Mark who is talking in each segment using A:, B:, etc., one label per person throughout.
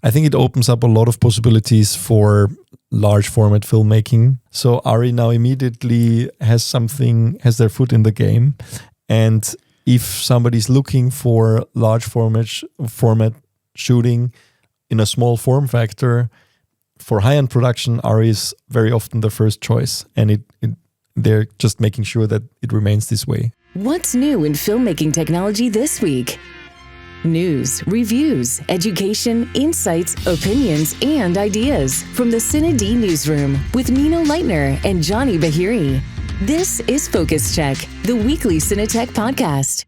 A: I think it opens up a lot of possibilities for large format filmmaking. So ARRI now immediately has their foot in the game. And if somebody's looking for large format shooting in a small form factor for high-end production, ARRI is very often the first choice. And they're just making sure that it remains this way.
B: What's new in filmmaking technology this week? News, reviews, education, insights, opinions, and ideas from the CineD newsroom with Mino Leitner and Johnny Bahiri. This is Focus Check, the weekly CineTech podcast.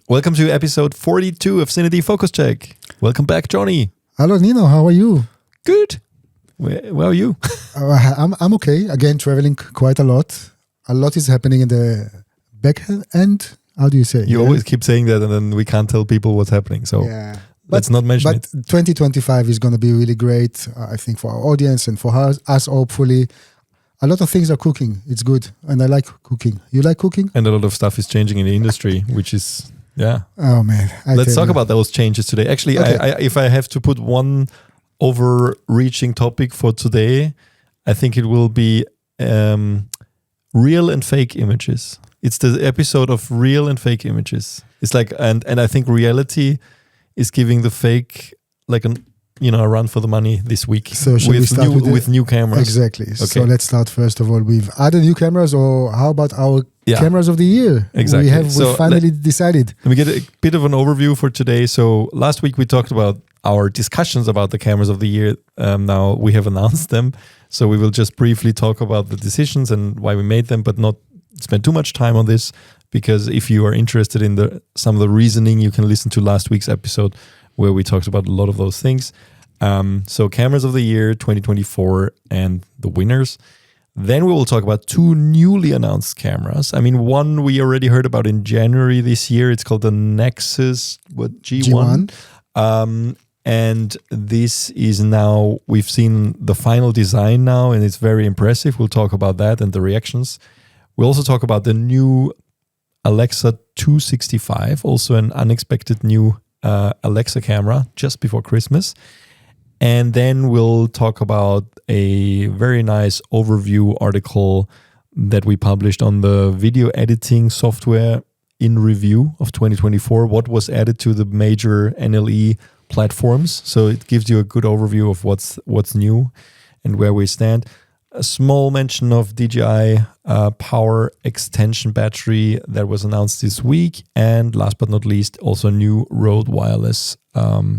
A: Welcome to episode 42 of CineD Focus Check. Welcome back, Johnny.
C: Hello, Nino. How are you?
A: Good. Where are you?
C: I'm okay. Again, traveling quite a lot. A lot is happening in the back end. How do you say?
A: You always keep saying that, and then we can't tell people what's happening. So let's not mention it.
C: But 2025 is going to be really great, I think, for our audience and for us, hopefully. A lot of things are cooking. It's good. And I like cooking. You like cooking?
A: And a lot of stuff is changing in the industry, which is, yeah.
C: Oh, man.
A: Let's talk about those changes today. Actually, okay. If I have to put one overreaching topic for today, I think it will be real and fake images. It's the episode of real and fake images. It's like, and I think reality is giving the fake like a run for the money this week. So with new cameras.
C: Exactly. Okay. So let's start first of all with other new cameras, or how about our cameras of the year?
A: Exactly.
C: We finally decided.
A: Let me get a bit of an overview for today. So last week we talked about our discussions about the cameras of the year. Now we have announced them. So we will just briefly talk about the decisions and why we made them, but not spend too much time on this, because if you are interested in some of the reasoning, you can listen to last week's episode where we talked about a lot of those things. So cameras of the year 2024 and the winners. Then we will talk about two newly announced cameras. I mean, one we already heard about in January this year. It's called the Nexus G1. And this is now, we've seen the final design now, and it's very impressive. We'll talk about that and the reactions. We'll also talk about the new Alexa 265, also an unexpected new Alexa camera just before Christmas. And then we'll talk about a very nice overview article that we published on the video editing software in review of 2024, what was added to the major NLE platforms. So it gives you a good overview of what's new and where we stand. A small mention of DJI power extension battery that was announced this week. And last but not least, also a new RØDE wireless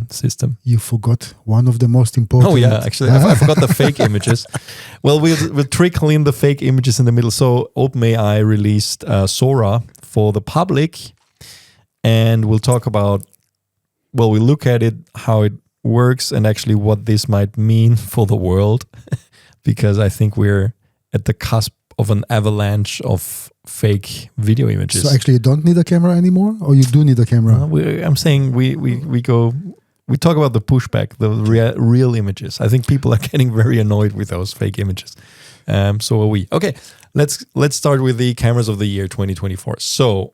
A: system.
C: You forgot one of the most important.
A: Oh yeah, actually, I forgot the fake images. Well, we'll trickle in the fake images in the middle. So OpenAI released Sora for the public. And we'll talk about, we'll look at it, how it works, and actually what this might mean for the world. Because I think we're at the cusp of an avalanche of fake video images.
C: So actually you don't need a camera anymore, or you do need a camera?
A: I'm saying we talk about the pushback, the real images. I think people are getting very annoyed with those fake images. So are we. Okay, let's start with the cameras of the year 2024. So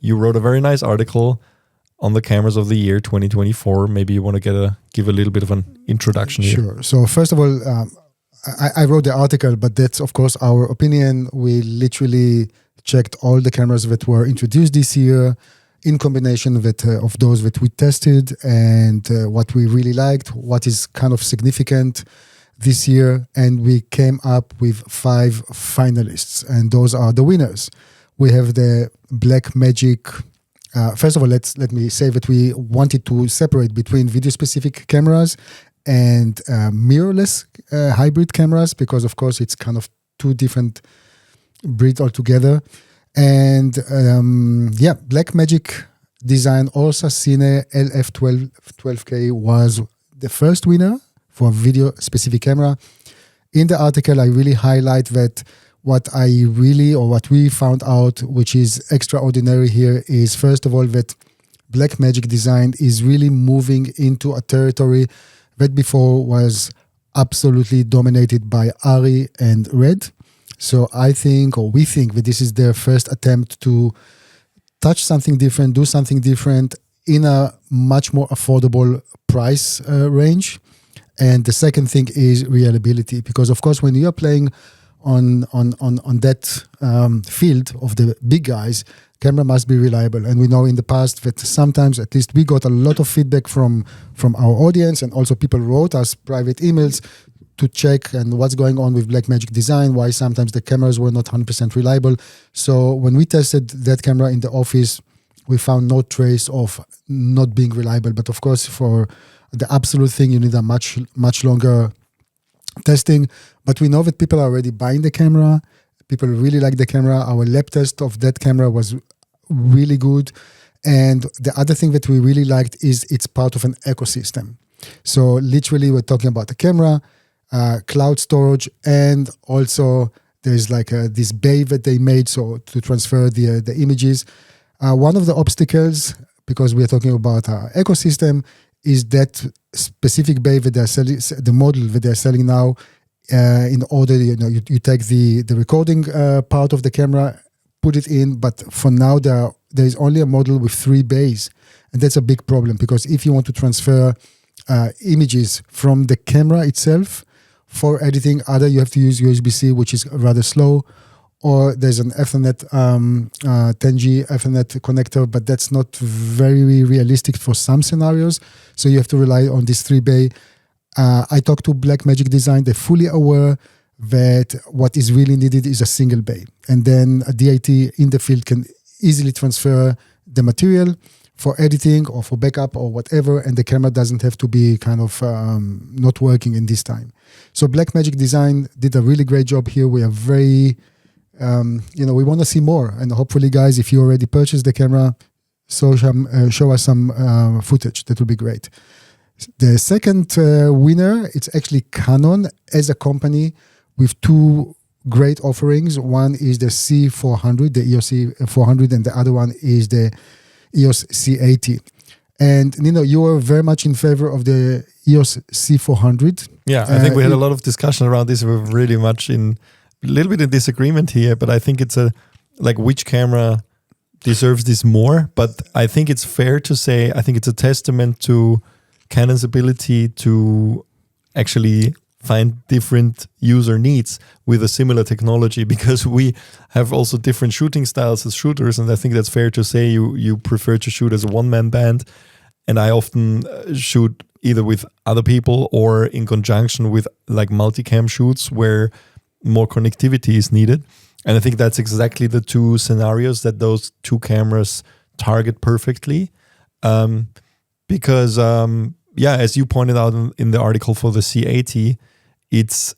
A: you wrote a very nice article on the cameras of the year 2024. Maybe you want to give a little bit of an introduction here.
C: Sure. So first of all, I wrote the article, but that's of course our opinion. We literally checked all the cameras that were introduced this year in combination with of those that we tested, and what we really liked, what is kind of significant this year, and we came up with 5 finalists, and those are the winners. We have the Blackmagic. First of all, let me say that we wanted to separate between video-specific cameras and mirrorless hybrid cameras, because of course it's kind of two different breeds altogether. And Blackmagic design also Cine LF12K was the first winner for video-specific camera. In the article, I really highlight that what we found out, which is extraordinary here, is first of all that Blackmagic design is really moving into a territory that before was absolutely dominated by ARRI and RØDE. So we think that this is their first attempt to touch something different, do something different in a much more affordable price range. And the second thing is reliability, because of course when you are playing on that field of the big guys, camera must be reliable. And we know in the past that sometimes, at least we got a lot of feedback from our audience, and also people wrote us private emails to check and what's going on with Blackmagic design, why sometimes the cameras were not 100% reliable. So when we tested that camera in the office, we found no trace of not being reliable. But of course, for the absolute thing, you need a much longer testing. But we know that people are already buying the camera. People really like the camera. Our lab test of that camera was really good. And the other thing that we really liked is it's part of an ecosystem. So literally we're talking about the camera, cloud storage, and also there's like this bay that they made so to transfer the images. One of the obstacles, because we're talking about our ecosystem, is that specific bay that they're selling, the model that they're selling now. In order, you take the recording part of the camera, put it in, but for now there is only a model with 3 bays, and that's a big problem, because if you want to transfer images from the camera itself for editing, either you have to use USB-C, which is rather slow, or there's an Ethernet 10G Ethernet connector, but that's not very realistic for some scenarios. So you have to rely on this 3-bay. I talked to Blackmagic Design. They're fully aware that what is really needed is a single bay. And then a DIT in the field can easily transfer the material for editing or for backup or whatever, and the camera doesn't have to be kind of not working in this time. So Blackmagic Design did a really great job here. We are very, we want to see more. And hopefully, guys, if you already purchased the camera, show us some footage. That would be great. The second winner, it's actually Canon as a company with 2 great offerings. One is the C400, the EOS C400, and the other one is the EOS C80. And Nino, you were very much in favor of the EOS C400.
A: Yeah, I think we had a lot of discussion around this. We're really much a little bit in disagreement here, but I think it's which camera deserves this more. But I think it's fair to say, I think it's a testament to Canon's ability to actually find different user needs with a similar technology, because we have also different shooting styles as shooters, and I think that's fair to say. You prefer to shoot as a one-man band, and I often shoot either with other people or in conjunction with like multicam shoots where more connectivity is needed. And I think that's exactly the 2 scenarios that those 2 cameras target perfectly. Because as you pointed out in the article for the C80, it's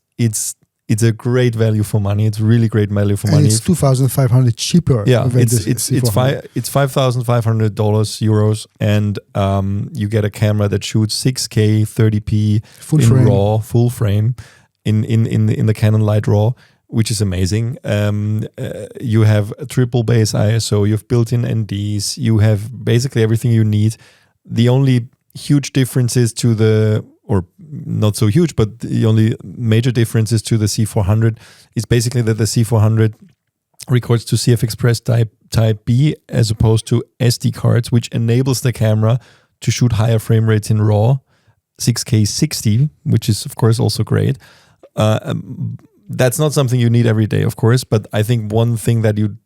A: a great value for money. It's really great value for money.
C: It's 2,500 cheaper.
A: Yeah, it's $5,500 euros, and you get a camera that shoots 6K 30p
C: full frame.
A: RAW, full frame in the Canon Light RAW, which is amazing. You have a triple base ISO, you have built-in NDs, you have basically everything you need. The only huge differences or not so huge, but the only major differences to the C400 is basically that the C400 records to CF Express type B as opposed to SD cards, which enables the camera to shoot higher frame rates in RAW, 6K 60, which is of course also great. That's not something you need every day, of course, but I think one thing that you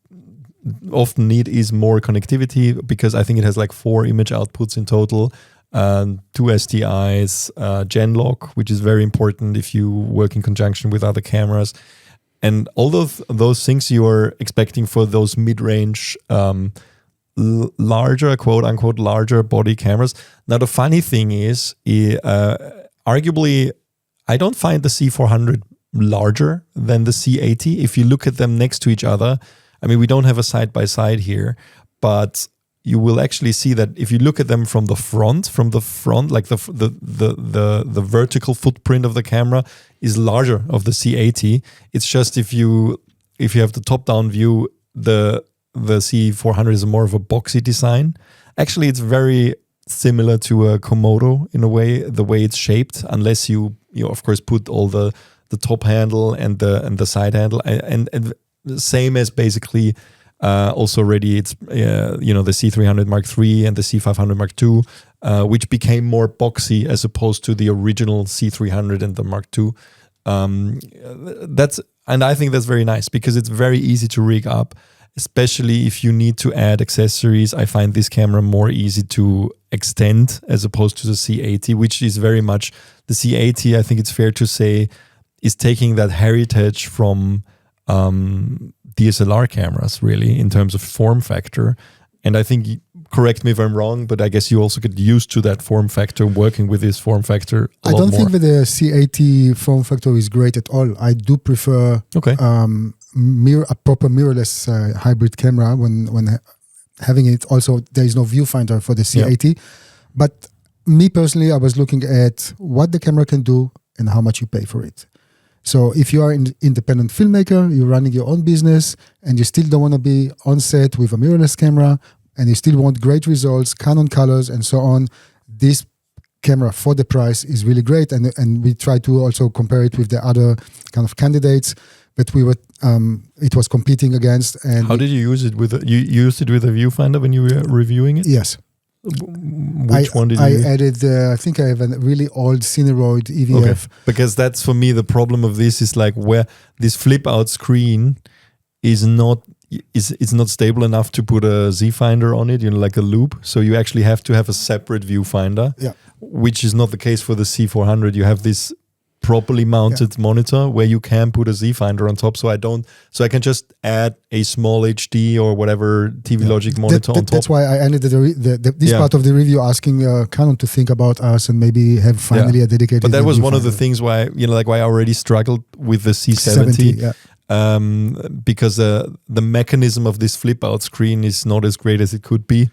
A: often need is more connectivity, because I think it has like 4 image outputs in total, 2 SDIs, Genlock, which is very important if you work in conjunction with other cameras, and all of those things you are expecting for those mid-range, larger, quote-unquote, larger body cameras. Now, the funny thing is, arguably, I don't find the C400 larger than the C80. If you look at them next to each other, I mean, we don't have a side-by-side here, but you will actually see that if you look at them from the front, like the vertical footprint of the camera is larger of the C80. It's just if you have the top-down view, the C400 is more of a boxy design. Actually, it's very similar to a Komodo in a way, the way it's shaped, unless you of course put all the top handle and the side handle, and same as basically Also already it's, the C300 Mark III and the C500 Mark II, which became more boxy as opposed to the original C300 and the Mark II. And I think that's very nice because it's very easy to rig up, especially if you need to add accessories. I find this camera more easy to extend as opposed to the C80, which is very much the C80. I think it's fair to say is taking that heritage from DSLR cameras, really, in terms of form factor. And I think, correct me if I'm wrong, but I guess you also get used to that form factor, working with this form factor a lot more.
C: I don't think that the C80 form factor is great at all. I do prefer a proper mirrorless hybrid camera when having it. Also, there is no viewfinder for the C80. Yeah. But me personally, I was looking at what the camera can do and how much you pay for it. So if you are an independent filmmaker, you're running your own business, and you still don't want to be on set with a mirrorless camera, and you still want great results, Canon colors, and so on, this camera for the price is really great. And we try to also compare it with the other kind of candidates that we were it was competing against. And
A: how did you use it with? You used it with a viewfinder when you were reviewing it?
C: Yes.
A: Which one did you use?
C: I added, I think I have a really old CineD EVF.
A: Okay. Because that's, for me, the problem of this is like where this flip out screen is not stable enough to put a Z finder on it, like a loop. So you actually have to have a separate viewfinder, which is not the case for the C400. You have this properly mounted monitor where you can put a Z finder on top. So I can just add a small HD or whatever TV Logic monitor on top.
C: That's why I ended this part of the review asking Canon to think about us and maybe have finally a dedicated.
A: But that was one of the things why why I already struggled with the C70. Because the mechanism of this flip out screen is not as great as it could be.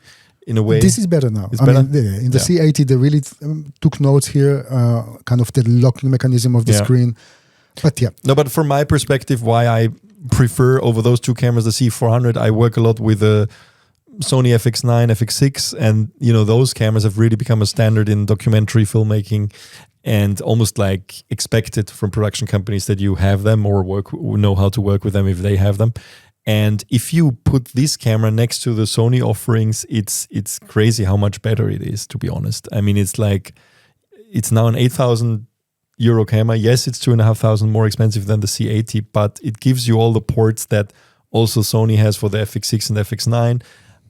A: In a way,
C: this is better now.
A: It's better?
C: In the C80, they really took notes here, kind of the locking mechanism of the screen. But
A: but from my perspective, why I prefer over those two cameras the C400, I work a lot with the Sony FX9, FX6, and those cameras have really become a standard in documentary filmmaking, and almost like expected from production companies that you have them or know how to work with them if they have them. And if you put this camera next to the Sony offerings, it's crazy how much better it is, to be honest. I mean, it's now an €8,000 camera. Yes, it's 2,500 more expensive than the C80, but it gives you all the ports that also Sony has for the FX6 and FX9.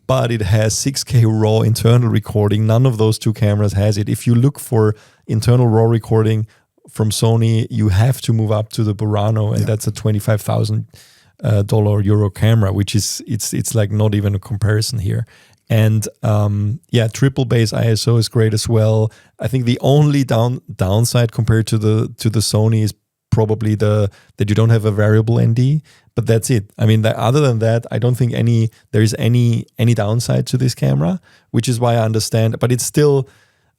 A: But it has 6K raw internal recording. None of those two cameras has it. If you look for internal raw recording from Sony, you have to move up to the Burano, and that's a $25,000 Euro camera, which is it's like not even a comparison here. And triple base ISO is great as well. I think the only downside compared to the Sony is probably that you don't have a variable ND, but that's it. I mean, other than that, I don't think there is any downside to this camera, which is why I understand. But it's still,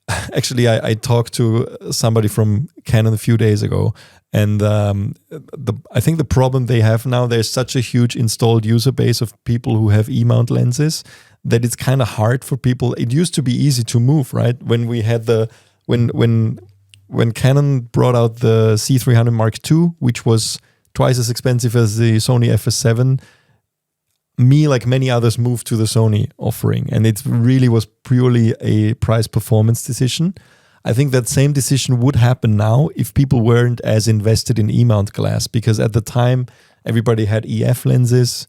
A: actually, I talked to somebody from Canon a few days ago. And I think the problem they have now, there's such a huge installed user base of people who have E-mount lenses that it's kind of hard for people. It used to be easy to move, right? When we had when Canon brought out the C300 Mark II, which was twice as expensive as the Sony FS7, me, like many others, moved to the Sony offering. And it really was purely a price performance decision. I think that same decision would happen now if people weren't as invested in E-mount glass, because at the time everybody had EF lenses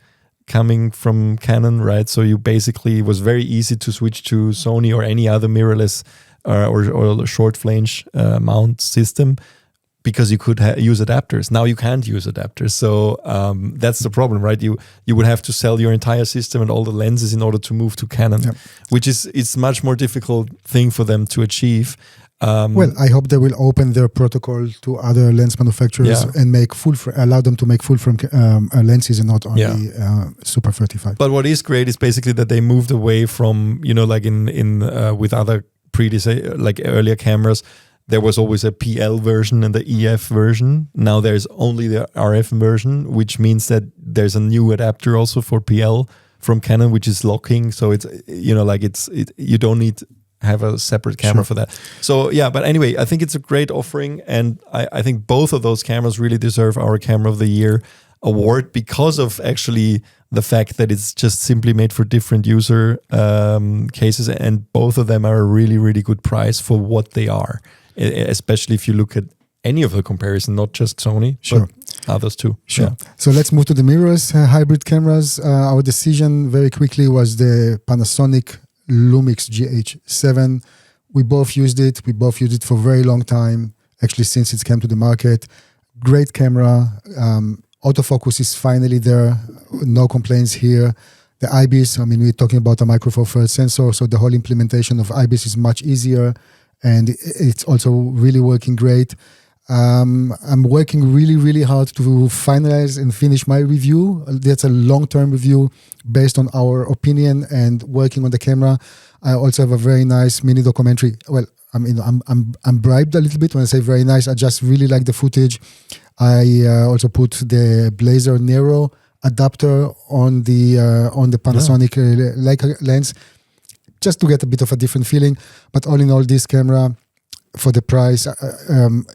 A: coming from Canon, right? So it was very easy to switch to Sony or any other mirrorless or short flange mount system because you could use adapters. Now you can't use adapters, so that's the problem, right? You would have to sell your entire system and all the lenses in order to move to Canon, which is it's much more difficult thing for them to achieve.
C: Well, I hope they will open their protocol to other lens manufacturers and allow them to make full frame lenses and not only Super 35.
A: But what is great is basically that they moved away from, like in with other earlier cameras, there was always a PL version and the EF version. Now there's only the RF version, which means that there's a new adapter also for PL from Canon, which is locking. So it's you don't need have a separate camera for that. So but anyway, I think it's a great offering, and I think both of those cameras really deserve our Camera of the Year award because of actually the fact that it's just simply made for different user cases, and both of them are a really, really good price for what they are, especially if you look at any of the comparison, not just Sony, but others too.
C: Sure. Yeah. So let's move to the mirrorless hybrid cameras. Our decision very quickly was the Panasonic Lumix GH7. We both used it. We both used it for a very long time, actually since it came to the market. Great camera. Autofocus is finally there. No complaints here. The IBIS, I mean, we're talking about a Micro Four Thirds sensor, so the whole implementation of IBIS is much easier, and it's also really working great. I'm working really, really hard to finalize and finish my review. That's a long-term review based on our opinion and working on the camera. I also have a very nice mini documentary. Well, I mean, I'm bribed a little bit when I say very nice. I just really like the footage. I also put the Blazer Nero adapter on the Panasonic Leica lens, just to get a bit of a different feeling. But all in all, this camera, for the price,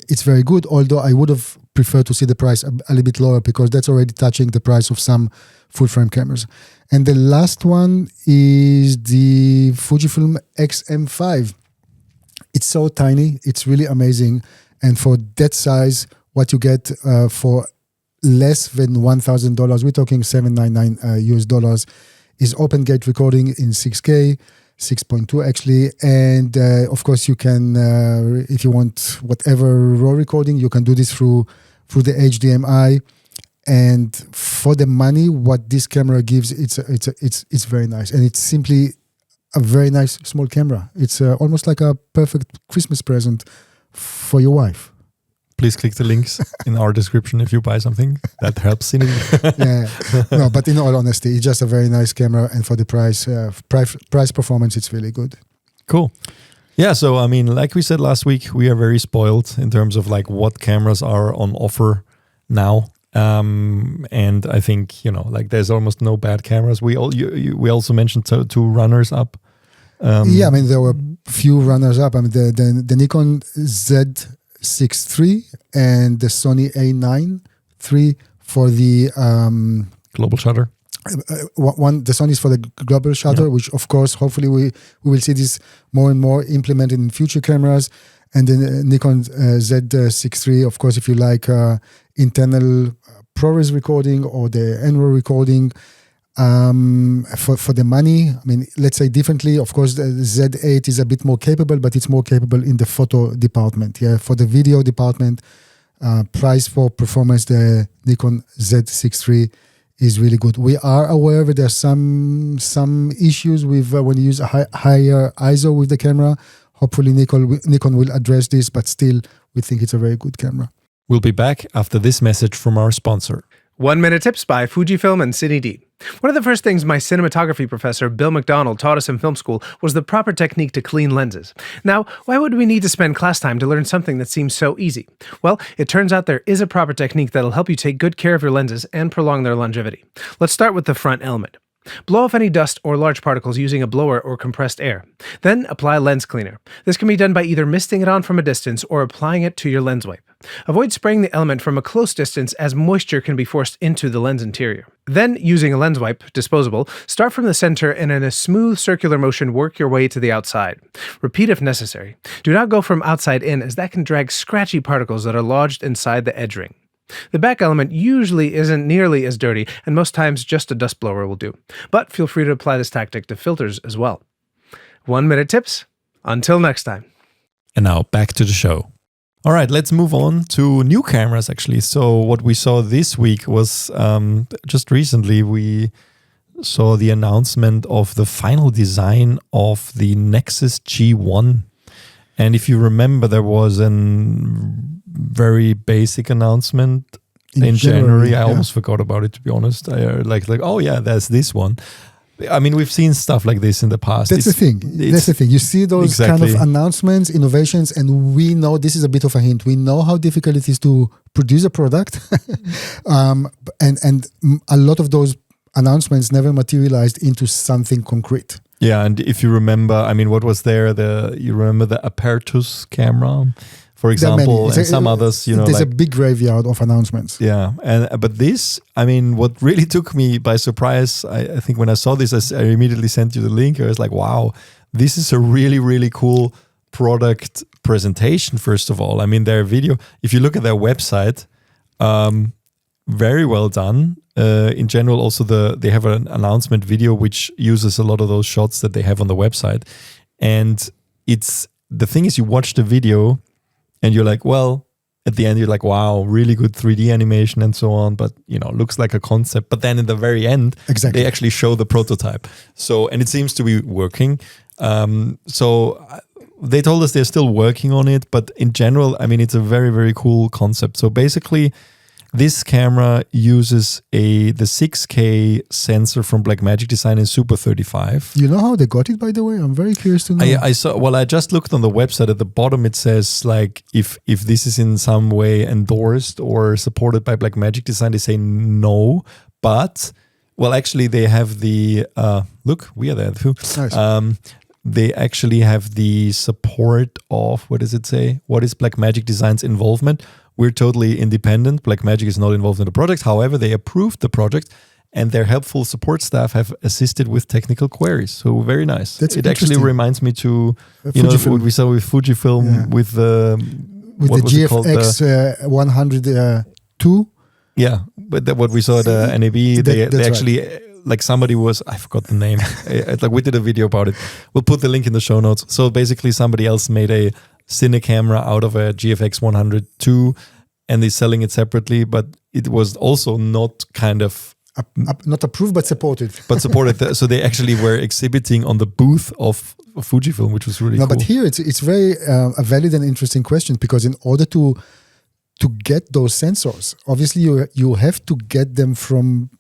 C: it's very good. Although I would have preferred to see the price a little bit lower, because that's already touching the price of some full-frame cameras. And the last one is the Fujifilm X-M5. It's so tiny. It's really amazing. And for that size, what you get for less than $1,000, we're talking $799 US, is open gate recording in 6K, 6.2 actually. And of course, you can, if you want whatever raw recording, you can do this through the HDMI. And for the money, what this camera gives, it's very nice. And it's simply a very nice small camera. It's almost like a perfect Christmas present for your wife.
A: Please click the links in our description if you buy something. That helps CineD.
C: Yeah. No, but in all honesty, it's just a very nice camera, and for the price performance, it's really good.
A: Cool. Yeah, so I mean, like we said last week, we are very spoiled in terms of like what cameras are on offer now. And I think, you know, like there's almost no bad cameras. We also mentioned two runners up.
C: Yeah, I mean, there were few runners up. I mean, the Nikon Z6 III and the Sony A9 III for the
A: global shutter.
C: The Sony is for the global shutter, which of course, hopefully we will see this more and more implemented in future cameras. And the Nikon Z6 III, of course, if you like internal ProRes recording or the NRAW recording, for the money, I mean, let's say differently. Of course, the Z8 is a bit more capable, but it's more capable in the photo department. Yeah, for the video department, price for performance, the Nikon Z6 III is really good. We are aware that there's some issues with when you use a higher ISO with the camera. Hopefully, Nikon will address this, but still, we think it's a very good camera.
A: We'll be back after this message from our sponsor.
D: 1 Minute Tips by Fujifilm and CineD. One of the first things my cinematography professor, Bill McDonald, taught us in film school was the proper technique to clean lenses. Now, why would we need to spend class time to learn something that seems so easy? Well, it turns out there is a proper technique that'll help you take good care of your lenses and prolong their longevity. Let's start with the front element. Blow off any dust or large particles using a blower or compressed air. Then apply lens cleaner. This can be done by either misting it on from a distance or applying it to your lens wipe. Avoid spraying the element from a close distance, as moisture can be forced into the lens interior. Then, using a lens wipe, disposable, start from the center and in a smooth circular motion work your way to the outside. Repeat if necessary. Do not go from outside in, as that can drag scratchy particles that are lodged inside the edge ring. The back element usually isn't nearly as dirty, and most times just a dust blower will do. But feel free to apply this tactic to filters as well. 1 Minute Tips. Until next time.
A: And now back to the show. All right, let's move on to new cameras actually. So what we saw this week was just recently we saw the announcement of the final design of the Nexus G1. And if you remember, there was a very basic announcement in January. I almost forgot about it, to be honest. I like, oh yeah, there's this one. I mean, we've seen stuff like this in the past.
C: That's the thing. You see those kind of announcements, innovations, and we know this is a bit of a hint. We know how difficult it is to produce a product. and a lot of those announcements never materialized into something concrete.
A: Yeah, and if you remember, I mean, what was there? You remember the Ep42 camera for
C: There are many.
A: example, and some others,
C: There's
A: like,
C: a big graveyard of announcements.
A: yeah. But this, I mean, what really took me by surprise, I think when I saw this, I immediately sent you the link. I was like, wow, this is a really, really cool product presentation, first of all. I mean, their video, if you look at their website, very well done. In general, also they have an announcement video which uses a lot of those shots that they have on the website. And the thing is, you watch the video and you're like, well, at the end you're like, wow, really good 3D animation and so on, but looks like a concept. But then in the very end,
C: Exactly.
A: they actually show the prototype. So, and it seems to be working. So they told us they're still working on it, but in general, I mean, it's a very, very cool concept. So basically, this camera uses the 6K sensor from Blackmagic design in Super 35.
C: You know how they got it, by the way? I'm very curious to know.
A: I saw. Well, I just looked on the website. At the bottom, it says like if this is in some way endorsed or supported by Blackmagic design. They say no, but well, actually, they have the look. We are there too.
C: Nice.
A: They actually have the support of, what does it say? What is Blackmagic Design's involvement? We're totally independent. Blackmagic is not involved in the project. However, they approved the project and their helpful support staff have assisted with technical queries. So very nice.
C: That's
A: it actually
C: interesting.
A: reminds me to
C: Fujifilm.
A: what we saw with Fujifilm
C: Yeah.
A: with the what
C: the
A: was it called?
C: GFX 102.
A: Yeah, but what we saw at NAB, they
C: that's
A: actually, like somebody was, I forgot the name. Like we did a video about it. We'll put the link in the show notes. So basically somebody else made a Cine camera out of a GFX 102 and they're selling it separately, but it was also not kind of...
C: Not approved, but supported.
A: But supported. So they actually were exhibiting on the booth of Fujifilm, which was really cool.
C: But here it's very a valid and interesting question, because in order to get those sensors, obviously you have to get them from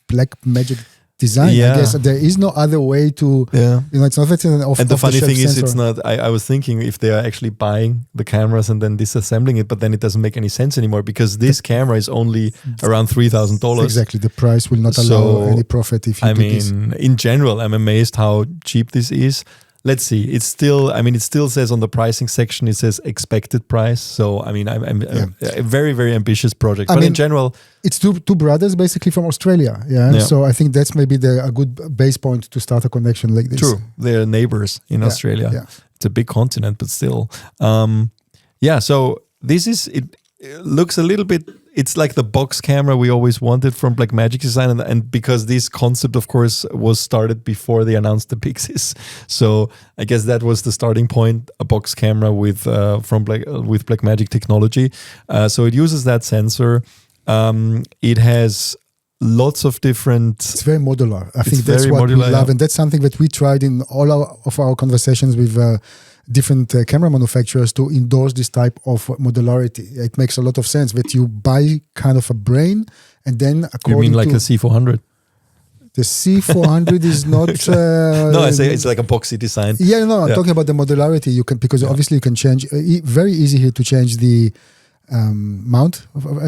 C: Blackmagic design.
A: Yeah.
C: I guess there is no other way to.
A: Yeah.
C: It's not that an off.
A: And the funny thing is,
C: sensor.
A: it's not. I was thinking if they are actually buying the cameras and then disassembling it, but then it doesn't make any sense anymore because this camera is only around $3,000.
C: Exactly, the price will not allow any profit if you do this.
A: In general, I'm amazed how cheap this is. Let's see. It's still. It still says on the pricing section. It says expected price. So I'm a very, very ambitious project. But in general,
C: it's two brothers basically from Australia. Yeah. So I think that's maybe a good base point to start a connection like this.
A: True. They're neighbors in Australia.
C: Yeah.
A: It's a big continent, but still. So this is. It looks a little bit. It's like the box camera we always wanted from Blackmagic design, and because this concept, of course, was started before they announced the Pixies, so I guess that was the starting point. A box camera with Blackmagic technology. So it uses that sensor. It has lots of different.
C: It's very modular. I think that's what
A: modular,
C: we love, and that's something that we tried in all of our conversations with different camera manufacturers to endorse this type of modularity. It makes a lot of sense that you buy kind of a brain, and then according
A: You mean like
C: to
A: a C400?
C: the C400 is not.
A: No, I say it's like a boxy design.
C: Yeah, no, I'm talking about the modularity. You can, because obviously you can change. Very easy here to change the mount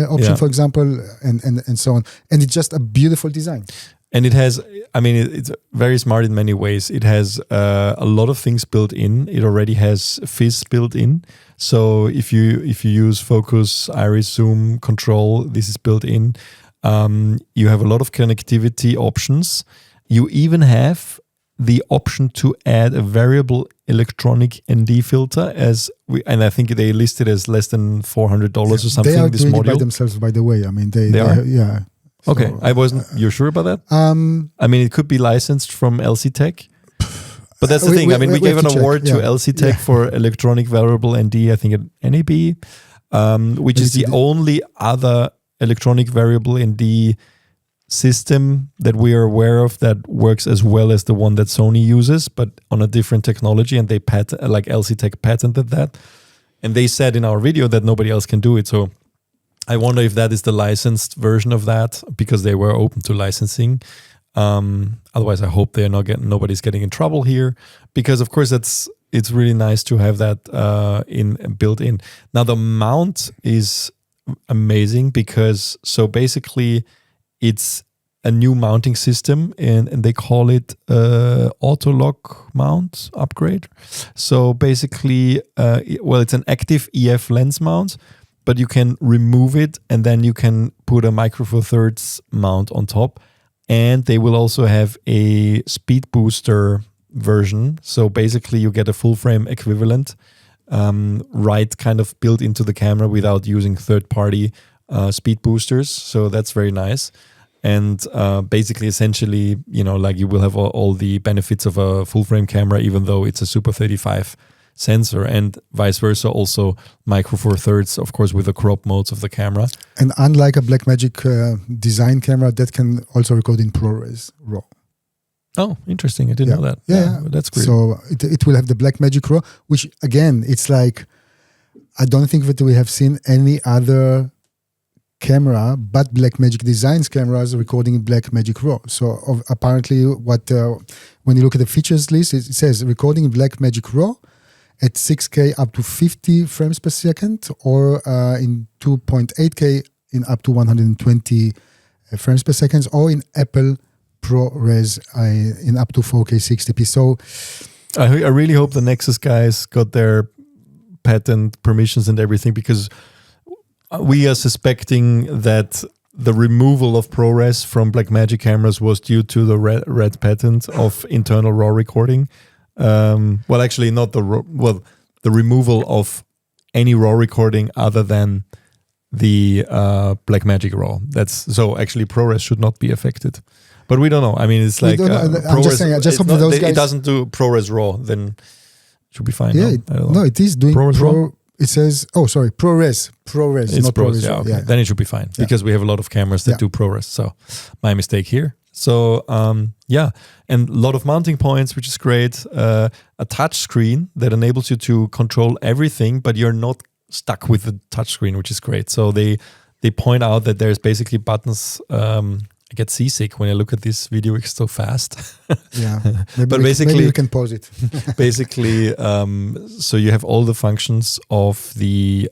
C: option, for example, and so on. And it's just a beautiful design.
A: And it has, it's very smart in many ways. It has a lot of things built in. It already has fizz built in. So if you use focus, iris, zoom, control, this is built in. You have a lot of connectivity options. You even have the option to add a variable electronic ND filter, and I think they listed as less than $400 or something.
C: They are
A: this
C: doing
A: module
C: it by themselves, by the way.
A: They are?
C: Yeah. So,
A: okay, I wasn't. You're sure about that? It could be licensed from LC Tech, but that's the thing. We gave an award to LC Tech for electronic variable ND. I think at NAB, which is the only other electronic variable ND system that we are aware of that works as well as the one that Sony uses, but on a different technology. And they LC Tech patented that, and they said in our video that nobody else can do it. So I wonder if that is the licensed version of that, because they were open to licensing. Otherwise, I hope nobody's getting in trouble here, because of course it's really nice to have that built in. Now the mount is amazing, because so basically it's a new mounting system, and they call it auto lock mount upgrade. So basically, it's an active EF lens mount, but you can remove it and then you can put a Micro Four Thirds mount on top. And they will also have a speed booster version. So basically, you get a full frame equivalent, right, kind of built into the camera without using third-party speed boosters. So that's very nice. And basically, essentially, like you will have all the benefits of a full frame camera, even though it's a Super 35 sensor, and vice versa. Also, Micro Four Thirds, of course, with the crop modes of the camera.
C: And unlike a Blackmagic design camera, that can also record in ProRes RAW.
A: Oh, interesting. I didn't know that.
C: Yeah,
A: that's great.
C: So it will have the Blackmagic RAW, which again, it's like, I don't think that we have seen any other camera but Blackmagic Designs cameras recording in Blackmagic RAW. So apparently when you look at the features list, it says recording in Blackmagic RAW at 6K up to 50 frames per second, or in 2.8K in up to 120 frames per second, or in Apple ProRes in up to 4K 60p. So
A: I really hope the Nexus guys got their patent permissions and everything, because we are suspecting that the removal of ProRes from Blackmagic cameras was due to the red patent of internal RAW recording. Actually, not the removal of any RAW recording other than the Blackmagic RAW. That's so actually ProRes should not be affected, but we don't know. I mean, it's like ProRes,
C: I'm just saying. I just hope those guys.
A: It doesn't do ProRes RAW, then it should be fine.
C: Yeah, no, it is doing
A: ProRes RAW.
C: It says, ProRes,
A: it's
C: not ProRes.
A: Yeah, okay. Then it should be fine, because we have a lot of cameras that do ProRes. So my mistake here. So and a lot of mounting points, which is great. A touch screen that enables you to control everything, but you're not stuck with the touch screen, which is great. So they point out that there's basically buttons. I get seasick when I look at this video. It's so fast.
C: Yeah,
A: maybe
C: we can pause it.
A: Basically, so you have all the functions of the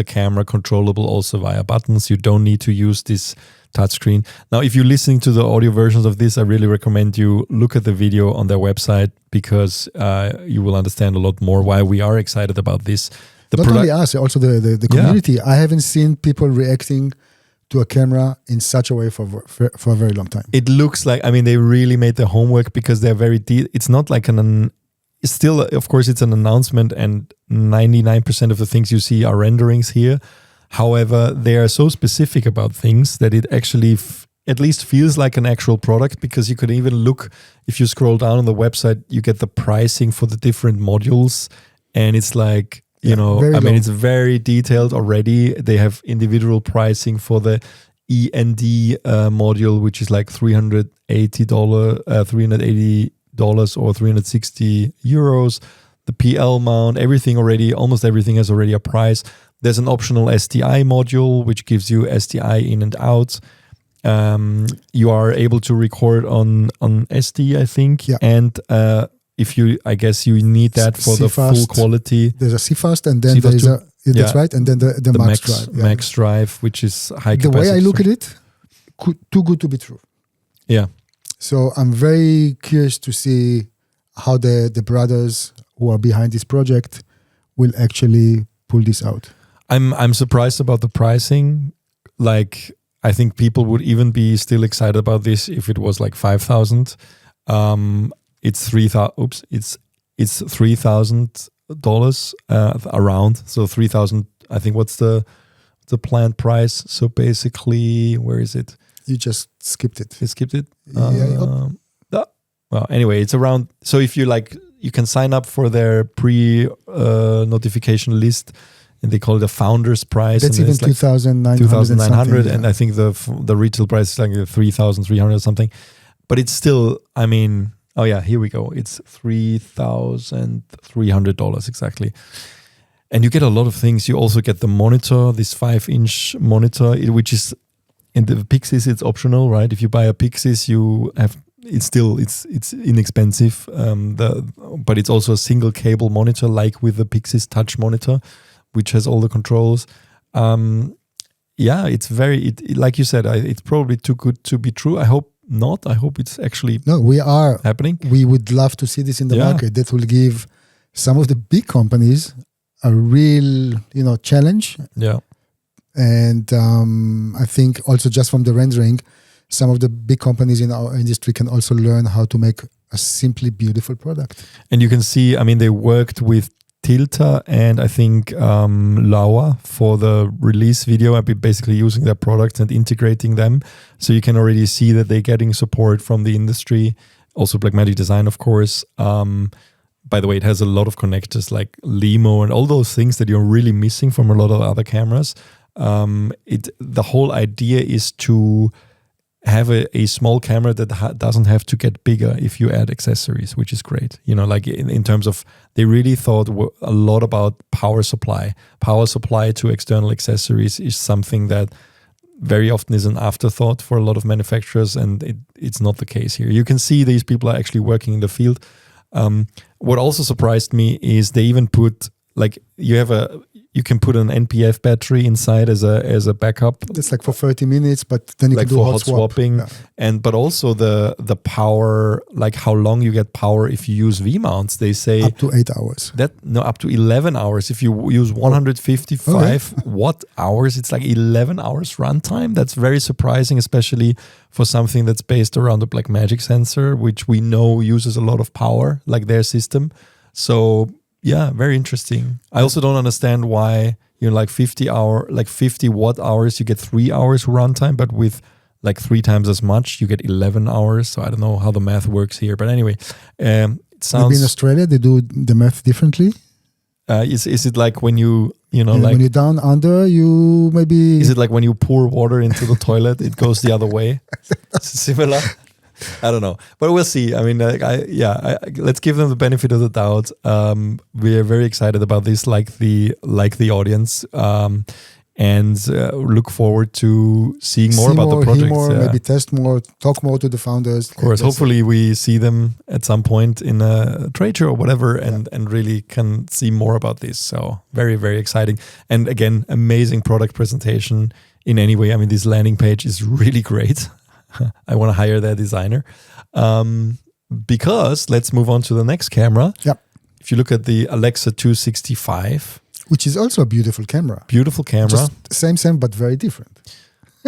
A: camera controllable also via buttons. You don't need to use this touchscreen. Now, if you're listening to the audio versions of this, I really recommend you look at the video on their website, because you will understand a lot more why we are excited about this.
C: Not only us, also the community. I haven't seen people reacting to a camera in such a way for a very long time.
A: It looks like, they really made their homework, because they're very it's not like it's still, of course, it's an announcement, and 99% of the things you see are renderings here. However, they are so specific about things that it actually at least feels like an actual product, because you could even look, if you scroll down on the website, you get the pricing for the different modules, and it's like, it's very detailed already. They have individual pricing for the END module, which is like $380 or 360 euros. The PL mount, almost everything has already a price. There's an optional SDI module, which gives you SDI in and out. You are able to record on SD, I think. Yeah. And I guess you need that for the full quality.
C: There's a CFast, and then there's that's right, and then the Max Drive.
A: Max Drive, which is high capacity.
C: The way I look at it, too good to be true.
A: Yeah.
C: So I'm very curious to see how the brothers who are behind this project will actually pull this out.
A: I'm surprised about the pricing. Like, I think people would even be still excited about this if it was like 5,000. It's $3,000 around. So 3,000. I think what's the planned price? So basically, where is it?
C: You just skipped it.
A: You skipped it. Well, anyway, it's around. So if you you can sign up for their pre-notification list, and they call it a founder's price.
C: That's even 2,900.
A: And I think the retail price is like 3,300 or something. But it's still, here we go. It's $3,300 exactly. And you get a lot of things. You also get the monitor, this 5-inch monitor, which is in the Pixis. It's optional, right? If you buy a Pixis, you have. It's inexpensive. But it's also a single cable monitor, like with the Pixis Touch monitor, which has all the controls. It's very, like you said, it's probably too good to be true. I hope not. I hope it's actually
C: No, we are
A: happening.
C: We would love to see this in the
A: Yeah.
C: market. That will give some of the big companies a real, challenge.
A: Yeah.
C: And I think also just from the rendering, some of the big companies in our industry can also learn how to make a simply beautiful product.
A: And you can see, they worked with Tilta and I think Laura for the release video. I've been basically using their products and integrating them. So you can already see that they're getting support from the industry. Also Blackmagic Design, of course. By the way, it has a lot of connectors like Limo and all those things that you're really missing from a lot of other cameras. The whole idea is to have a small camera that doesn't have to get bigger if you add accessories, which is great. Like in terms of, they really thought a lot about power supply. Power supply to external accessories is something that very often is an afterthought for a lot of manufacturers, and it's not the case here. You can see these people are actually working in the field. What also surprised me is they even put, like, you can put an NPF battery inside as a backup.
C: It's like for 30 minutes, but then you
A: like
C: can do
A: for
C: hot
A: swapping,
C: Yeah.
A: but also the power, like how long you get power if you use V mounts. They say
C: Up to 8 hours.
A: up to 11 hours if you use 155 watt hours. It's like 11 hours runtime. That's very surprising, especially for something that's based around the Blackmagic sensor, which we know uses a lot of power, like their system. So yeah, very interesting. I also don't understand why, like 50 watt hours, you get 3 hours runtime, but with like 3 times as much, you get 11 hours. So I don't know how the math works here. But anyway, it sounds...
C: Maybe in Australia, they do the math differently.
A: Is it like when you,
C: And
A: like...
C: when you're down under, you maybe...
A: Is it like when you pour water into the toilet, it goes the other way? It's similar. I don't know, but we'll see. Let's give them the benefit of the doubt. We are very excited about this, like the audience, and look forward to seeing more about the project.
C: Maybe test more, talk more to the founders.
A: Of course, hopefully we see them at some point in a trade show or whatever, and really can see more about this. So very, very exciting. And again, amazing product presentation in any way. This landing page is really great. I want to hire their designer. Because let's move on to the next camera.
C: Yeah.
A: If you look at the Alexa 265.
C: Which is also a beautiful camera.
A: Beautiful camera.
C: Just same, but very different.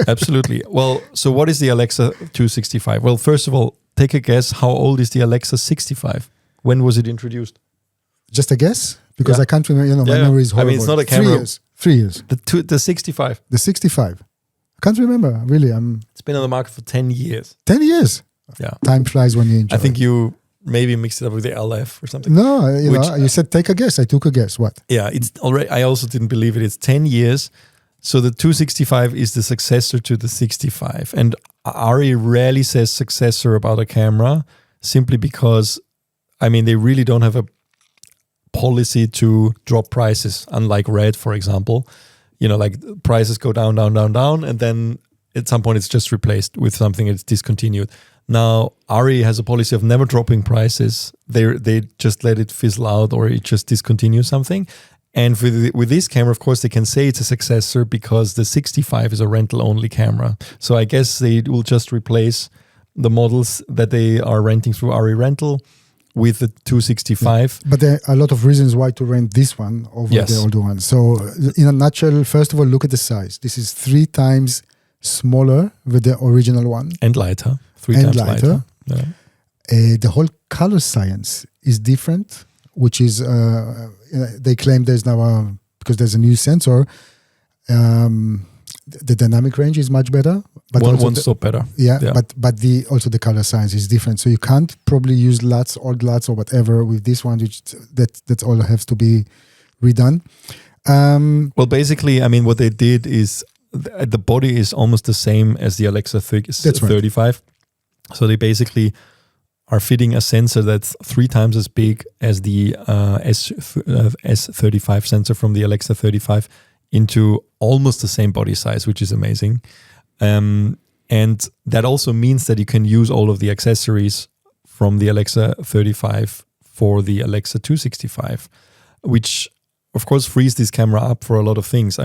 A: Absolutely. Well, so what is the Alexa 265? Well, first of all, take a guess. How old is the Alexa 65? When was it introduced?
C: Just a guess? Because I can't remember, my memory is horrible.
A: It's not a camera.
C: 3 years.
A: The 65.
C: The 65. I can't remember, really.
A: It's been on the market for 10 years.
C: 10 years?
A: Yeah.
C: Time flies when you enjoy.
A: I think you maybe mixed it up with the LF or something.
C: No, you said take a guess. I took a guess. What?
A: Yeah, it's already. I also didn't believe it. It's 10 years. So the 265 is the successor to the 65. And ARRI rarely says successor about a camera simply because, they really don't have a policy to drop prices, unlike RØDE, for example. Like prices go down, and then at some point it's just replaced with something that's discontinued. Now, ARRI has a policy of never dropping prices. They just let it fizzle out or it just discontinues something. And with this camera, of course, they can say it's a successor because the 65 is a rental-only camera. So I guess they will just replace the models that they are renting through ARRI Rental with the 265.
C: But there are a lot of reasons why to rent this one over the older one. So in a nutshell, first of all, look at the size. This is 3 times smaller than the original one.
A: And lighter. 3 times lighter. Yeah.
C: The whole color science is different, which is, they claim there's now, because there's a new sensor, the dynamic range is much better. But
A: one stop better.
C: Yeah. But also the color science is different. So you can't probably use old LUTs or whatever with this one, which that's all has to be redone.
A: Well, basically, what they did is the body is almost the same as the Alexa 35. Right. So they basically are fitting a sensor that's 3 times as big as the S35 sensor from the Alexa 35 into almost the same body size, which is amazing. And that also means that you can use all of the accessories from the Alexa 35 for the Alexa 265, which of course frees this camera up for a lot of things.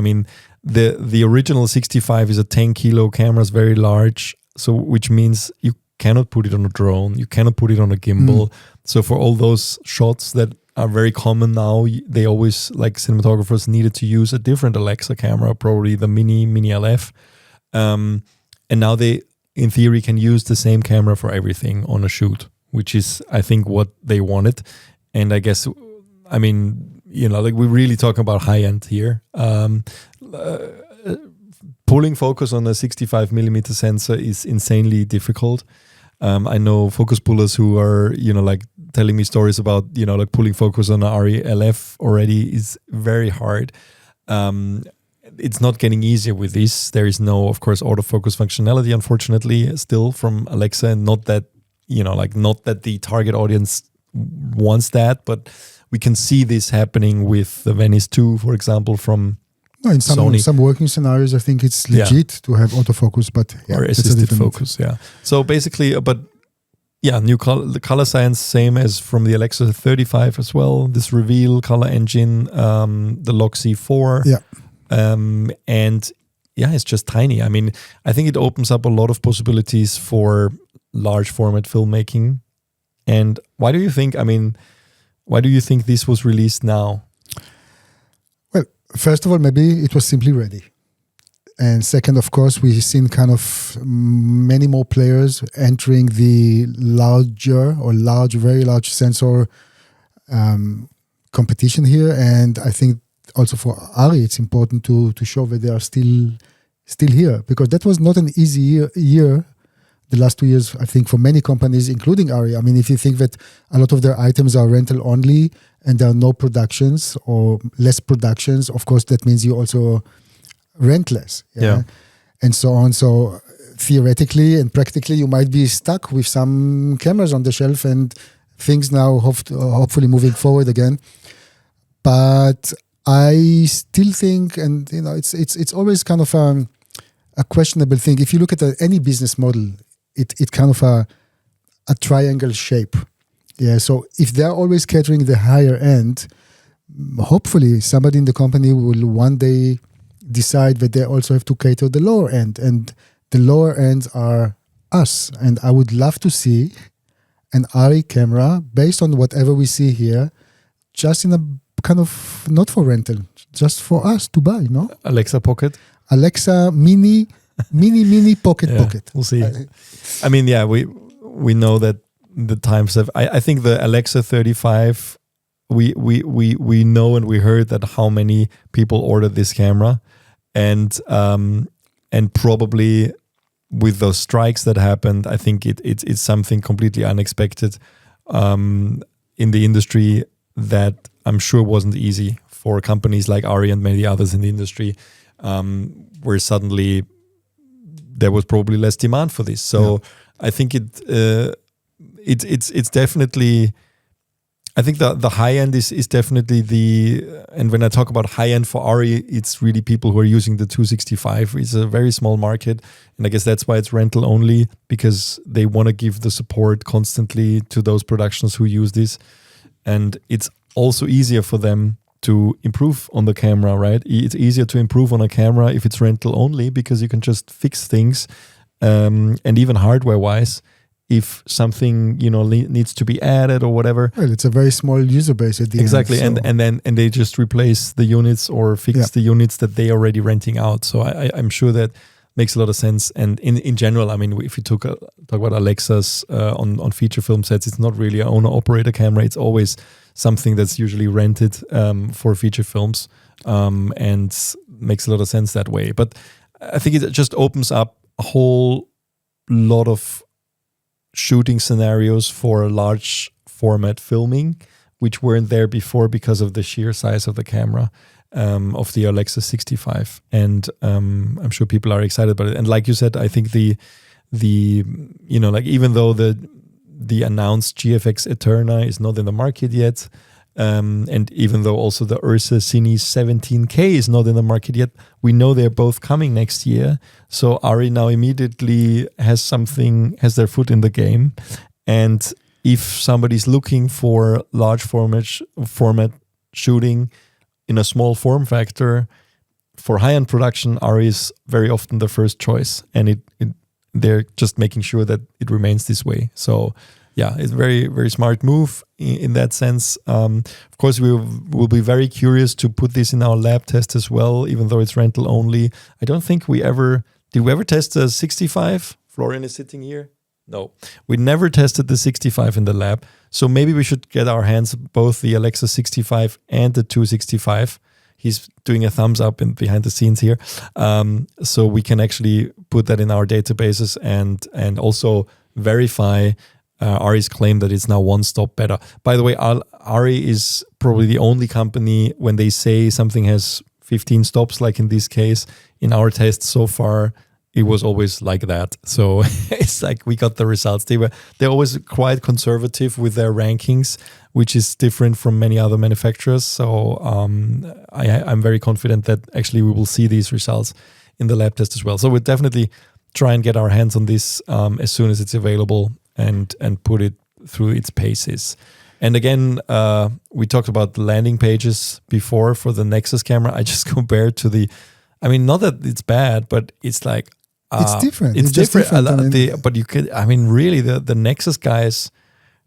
A: The original 65 is a 10 kilo camera, is very large, So which means you cannot put it on a drone, you cannot put it on a gimbal. So for all those shots that are very common now, they always, like cinematographers, needed to use a different Alexa camera, probably the Mini LF. And now they, in theory, can use the same camera for everything on a shoot, which is, I think, what they wanted. And I guess, I mean, you know, like we're really talking about high end here. Pulling focus on a 65mm sensor is insanely difficult. I know focus pullers who are, you know, like telling me stories about, you know, like pulling focus on an ARRI LF already is very hard. It's not getting easier with this. There is no, of course, autofocus functionality, unfortunately, still from Alexa, and not that, you know, like not that the target audience wants that, but we can see this happening with the Venice 2, for example, from
C: in
A: Sony.
C: some working scenarios, I think it's legit to have autofocus, but
A: or assisted focus. Yeah. So basically, but yeah, the color science, same as from the Alexa 35 as well. This reveal color engine, the Log C4.
C: Yeah.
A: And yeah, it's just tiny. I mean, I think it opens up a lot of possibilities for large format filmmaking. And why do you think this was released now?
C: Well, first of all, maybe it was simply ready. And second, of course, we've seen kind of many more players entering the very large sensor competition here. And I think also for ARRI, it's important to show that they are still here, because that was not an easy year. The last 2 years, I think, for many companies, including ARRI. I mean, if you think that a lot of their items are rental only and there are no productions or less productions, of course, that means you also rent less.
A: Yeah.
C: And so on. So theoretically and practically, you might be stuck with some cameras on the shelf and things now hopefully moving forward again. But I still think, and you know, it's always kind of a questionable thing. If you look at any business model, it kind of a triangle shape. Yeah. So if they're always catering the higher end, hopefully somebody in the company will one day decide that they also have to cater the lower end, and the lower ends are us. And I would love to see an ARRI camera based on whatever we see here, just in a kind of not for rental, just for us to buy, no?
A: Alexa Pocket?
C: Alexa mini pocket.
A: We'll see. I mean, yeah, we know that the times have. I think the Alexa 35. We know and we heard that how many people ordered this camera, and probably with those strikes that happened, I think it's something completely unexpected in the industry that I'm sure wasn't easy for companies like ARRI and many others in the industry, where suddenly there was probably less demand for this. So I think it's definitely. I think the high end is definitely and when I talk about high end for ARRI, it's really people who are using the 265. It's a very small market, and I guess that's why it's rental only, because they want to give the support constantly to those productions who use this, and it's also easier for them to improve on the camera, right? It's easier to improve on a camera if it's rental only, because you can just fix things, and even hardware-wise, if something needs to be added or whatever.
C: Well, it's a very small user base at the
A: exactly.
C: end.
A: Exactly, and they just replace the units or fix the units that they are already renting out. So I'm sure that makes a lot of sense. And in general, I mean, if you talk about Alexas on feature film sets, it's not really an owner-operator camera. It's always something that's usually rented for feature films, and makes a lot of sense that way. But I think it just opens up a whole lot of shooting scenarios for large format filming, which weren't there before because of the sheer size of the camera, of the Alexa 65. And I'm sure people are excited about it. And like you said, I think the even though the announced GFX Eterna is not in the market yet, and even though also the Ursa Cine 17K is not in the market yet, we know they're both coming next year. So ARRI now immediately has their foot in the game. And if somebody's looking for large format shooting in a small form factor for high-end production, ARRI is very often the first choice. And they're just making sure that it remains this way. So yeah, it's a very, very smart move in that sense. Of course, we'll be very curious to put this in our lab test as well, even though it's rental only. I don't think did we ever test a 65? Florian is sitting here. No, we never tested the 65 in the lab. So maybe we should get our hands both the Alexa 65 and the 265. He's doing a thumbs up behind the scenes here. So we can actually put that in our databases and also verify ARRI's claim that it's now one stop better. By the way, ARRI is probably the only company when they say something has 15 stops, like in this case, in our tests so far, it was always like that. So it's like we got the results. They're always quite conservative with their rankings, which is different from many other manufacturers. So I'm very confident that actually we will see these results in the lab test as well. So we'll definitely try and get our hands on this as soon as it's available and put it through its paces. And again, we talked about the landing pages before for the Nexus camera. I just compared to not that it's bad, but it's like,
C: it's different.
A: It's different. But you could, really, the Nexus guys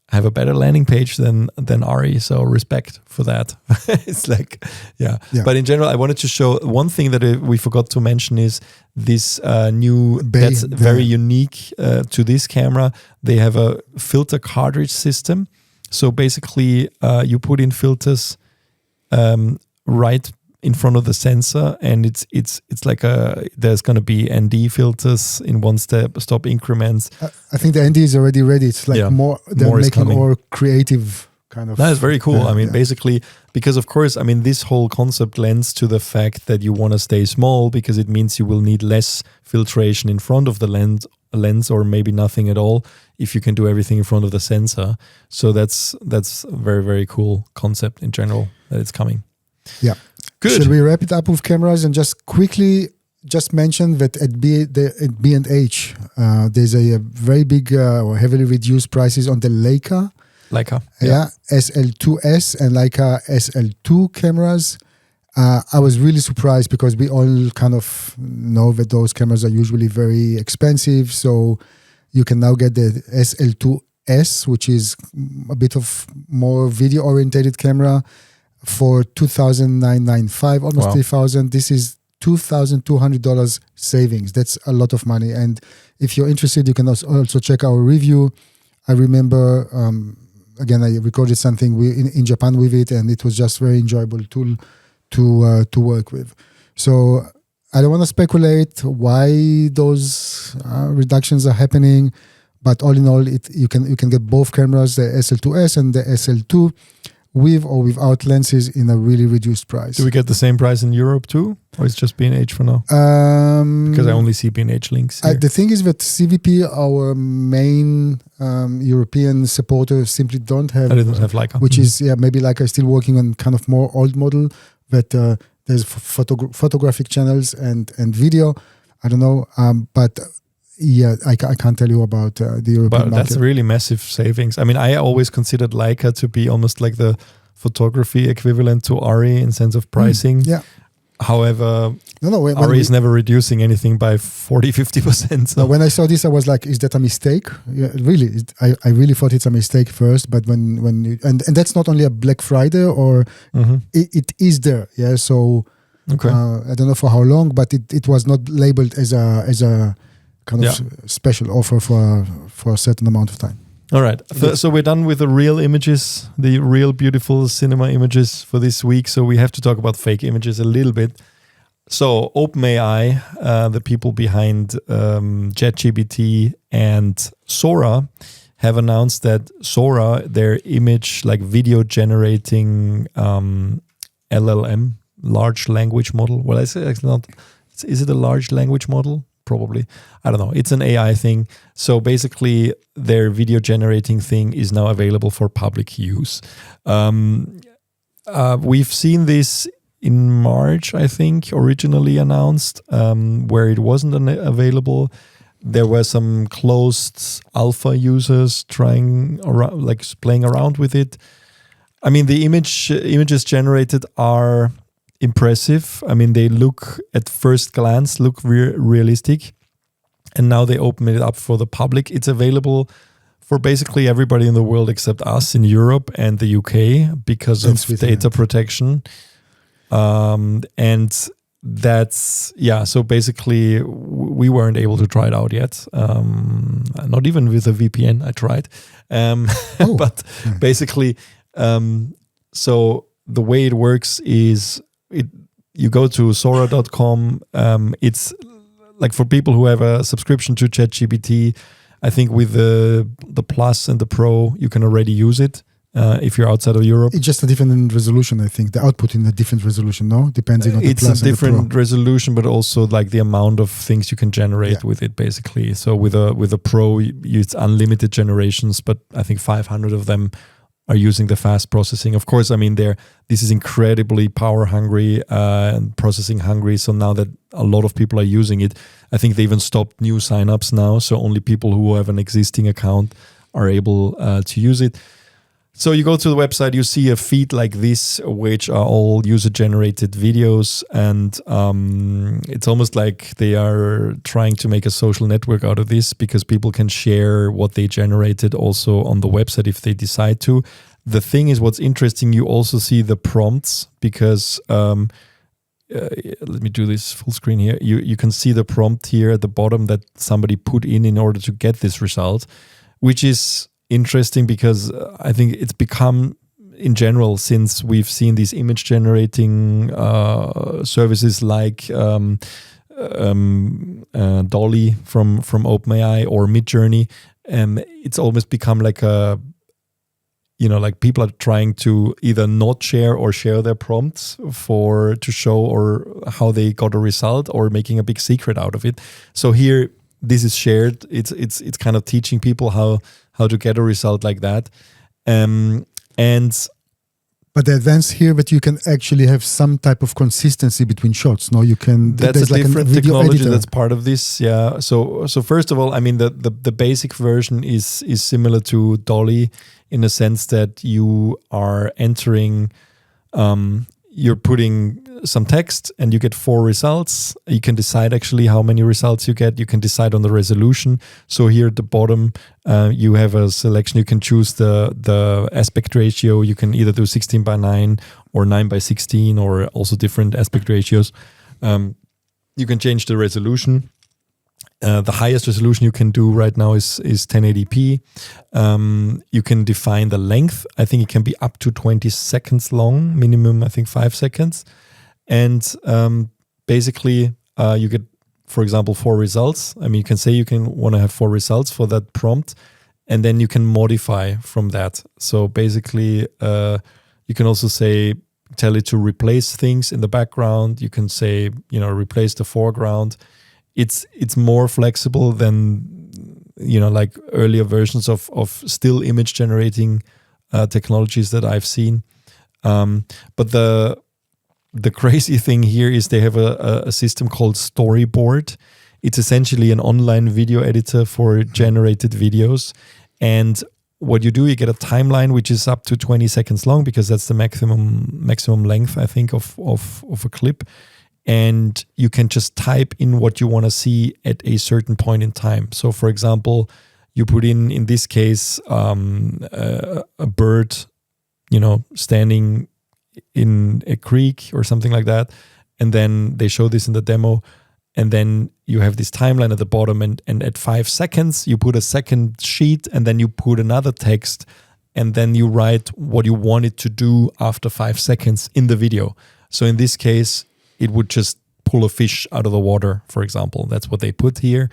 A: have a better landing page than ARRI. So respect for that. It's like, yeah. But in general, I wanted to show one thing that we forgot to mention is this new, that's very unique to this camera. They have a filter cartridge system. So basically, you put in filters right in front of the sensor, and it's like there's going to be ND filters in stop increments.
C: I think the ND is already ready. It's like they're making more creative kind of.
A: That is very cool. Basically, because of course, this whole concept lends to the fact that you want to stay small because it means you will need less filtration in front of the lens or maybe nothing at all if you can do everything in front of the sensor. So that's a very, very cool concept in general that it's coming.
C: Yeah.
A: Good.
C: Should we wrap it up with cameras and just quickly mention that at B&H, there's a very big or heavily reduced prices on the Leica. Yeah, SL2S and Leica SL2 cameras. I was really surprised because we all kind of know that those cameras are usually very expensive. So you can now get the SL2S, which is a bit of more video-orientated camera, for $2,995, almost $3,000. This is $2,200 savings. That's a lot of money. And if you're interested, you can also check our review. I remember, again, I recorded something in Japan with it, and it was just very enjoyable tool to work with. So I don't want to speculate why those reductions are happening, but all in all, you can get both cameras, the SL2S and the SL2, with or without lenses in a really reduced price.
A: Do we get the same price in Europe too? Or it's just B&H for now? Because I only see B&H links here.
C: The thing is that CVP, our main European supporter, simply don't have...
A: I didn't have Leica.
C: Which is, maybe Leica is still working on kind of more old model, that there's photographic channels and video. I don't know, but... I can't tell you about the European market.
A: But that's really massive savings. I always considered Leica to be almost like the photography equivalent to ARRI in sense of pricing. However, ARRI is never reducing anything by 40-50%. So.
C: When I saw this, I was like, is that a mistake? Yeah, really, I really thought it's a mistake first. But when you, and that's not only a Black Friday, or it is there. Yeah, so I don't know for how long, but it was not labeled as a kind of special offer for a certain amount of time.
A: All right. So we're done with the real images, the real beautiful cinema images for this week. So we have to talk about fake images a little bit. So OpenAI, the people behind ChatGPT and Sora, have announced that Sora, their image, like video generating LLM, large language model. Well, I say it's not. Is it a large language model? Probably. I don't know. It's an AI thing. So basically, their video generating thing is now available for public use. We've seen this in March, I think, originally announced, where it wasn't available. There were some closed alpha users playing around with it. The images generated are impressive. They look at first glance realistic. and now they open it up for the public. It's available for basically everybody in the world except us in Europe and the UK because of data protection. And that's, so basically we weren't able to try it out yet. Not even with a VPN, I tried. But basically, so the way it works is you go to Sora.com. It's like for people who have a subscription to ChatGPT, I think with the Plus and the Pro, you can already use it. If you're outside of Europe,
C: it's just a different resolution. I think the output in a different resolution, no, depending on the Plus and the Pro. It's a different
A: resolution, but also like the amount of things you can generate with it, basically. So with a Pro, it's unlimited generations, but I think 500 of them are using the fast processing. Of course, I mean, this is incredibly power hungry and processing hungry. So now that a lot of people are using it, I think they even stopped new signups now. So only people who have an existing account are able to use it. So you go to the website, you see a feed like this, which are all user-generated videos, and it's almost like they are trying to make a social network out of this because people can share what they generated also on the website if they decide to. The thing is, what's interesting, you also see the prompts because, let me do this full screen here. You can see the prompt here at the bottom that somebody put in order to get this result, which is interesting because I think it's become, in general, since we've seen these image generating services like DALL-E from OpenAI or Midjourney, it's almost become like like people are trying to either not share or share their prompts to show or how they got a result, or making a big secret out of it. So here, this is shared. It's kind of teaching people how to get a result like that.
C: But the advance here, that you can actually have some type of consistency between shots. No, you can.
A: That's a different technology
C: editor.
A: That's part of this. Yeah. So first of all, I mean, the basic version is similar to DALL-E in a sense that you are entering, you're putting some text and you get 4 results. You can decide actually how many results you get. You can decide on the resolution. So here at the bottom, you have a selection. You can choose the aspect ratio. You can either do 16:9 or 9:16 or also different aspect ratios. You can change the resolution. The highest resolution you can do right now is 1080p. You can define the length. I think it can be up to 20 seconds long, minimum, I think 5 seconds. And basically, you get, for example, 4 results. I mean, you can say you can want to have 4 results for that prompt, and then you can modify from that. So basically, you can also tell it to replace things in the background. You can say, replace the foreground. It's more flexible than, like earlier versions of still image generating technologies that I've seen. But the crazy thing here is they have a system called Storyboard. It's essentially an online video editor for generated videos. And what you do, you get a timeline which is up to 20 seconds long because that's the maximum length, I think, of a clip. And you can just type in what you want to see at a certain point in time. So, for example, you put in this case, a bird, standing in a creek or something like that. And then they show this in the demo. And then you have this timeline at the bottom. And at 5 seconds, you put a second sheet and then you put another text. And then you write what you want it to do after 5 seconds in the video. So in this case, it would just pull a fish out of the water, for example. That's what they put here.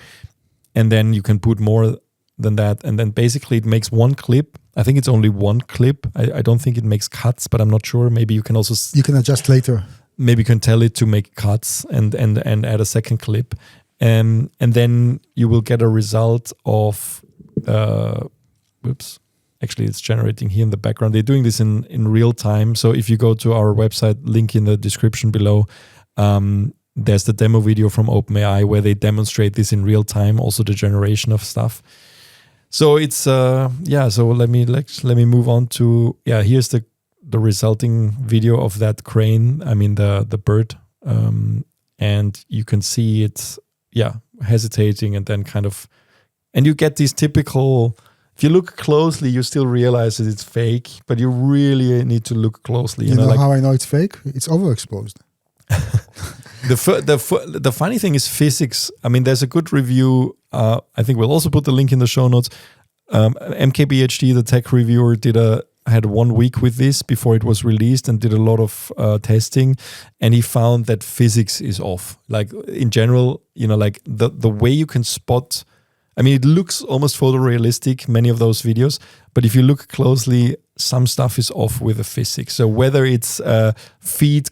A: And then you can put more than that. And then basically it makes one clip. I think it's only one clip. I don't think it makes cuts, but I'm not sure. Maybe you can also...
C: You can adjust later.
A: Maybe you can tell it to make cuts and add a second clip. And then you will get a result of... Actually, it's generating here in the background. They're doing this in real time. So if you go to our website, link in the description below, there's the demo video from OpenAI where they demonstrate this in real time, also the generation of stuff. So it's so let me move on to here's the resulting video of that crane. I mean the bird, and you can see it's hesitating, and then and you get these typical. If you look closely, you still realize that it's fake, but you really need to look closely.
C: You know how I know it's fake? It's overexposed.
A: The funny thing is physics. I mean, there's a good review. I think we'll also put the link in the show notes. MKBHD, the tech reviewer, had 1 week with this before it was released and did a lot of testing, and he found that physics is off. Like in general, like the way you can spot. I mean, it looks almost photorealistic, many of those videos, but if you look closely, some stuff is off with the physics. So whether it's feet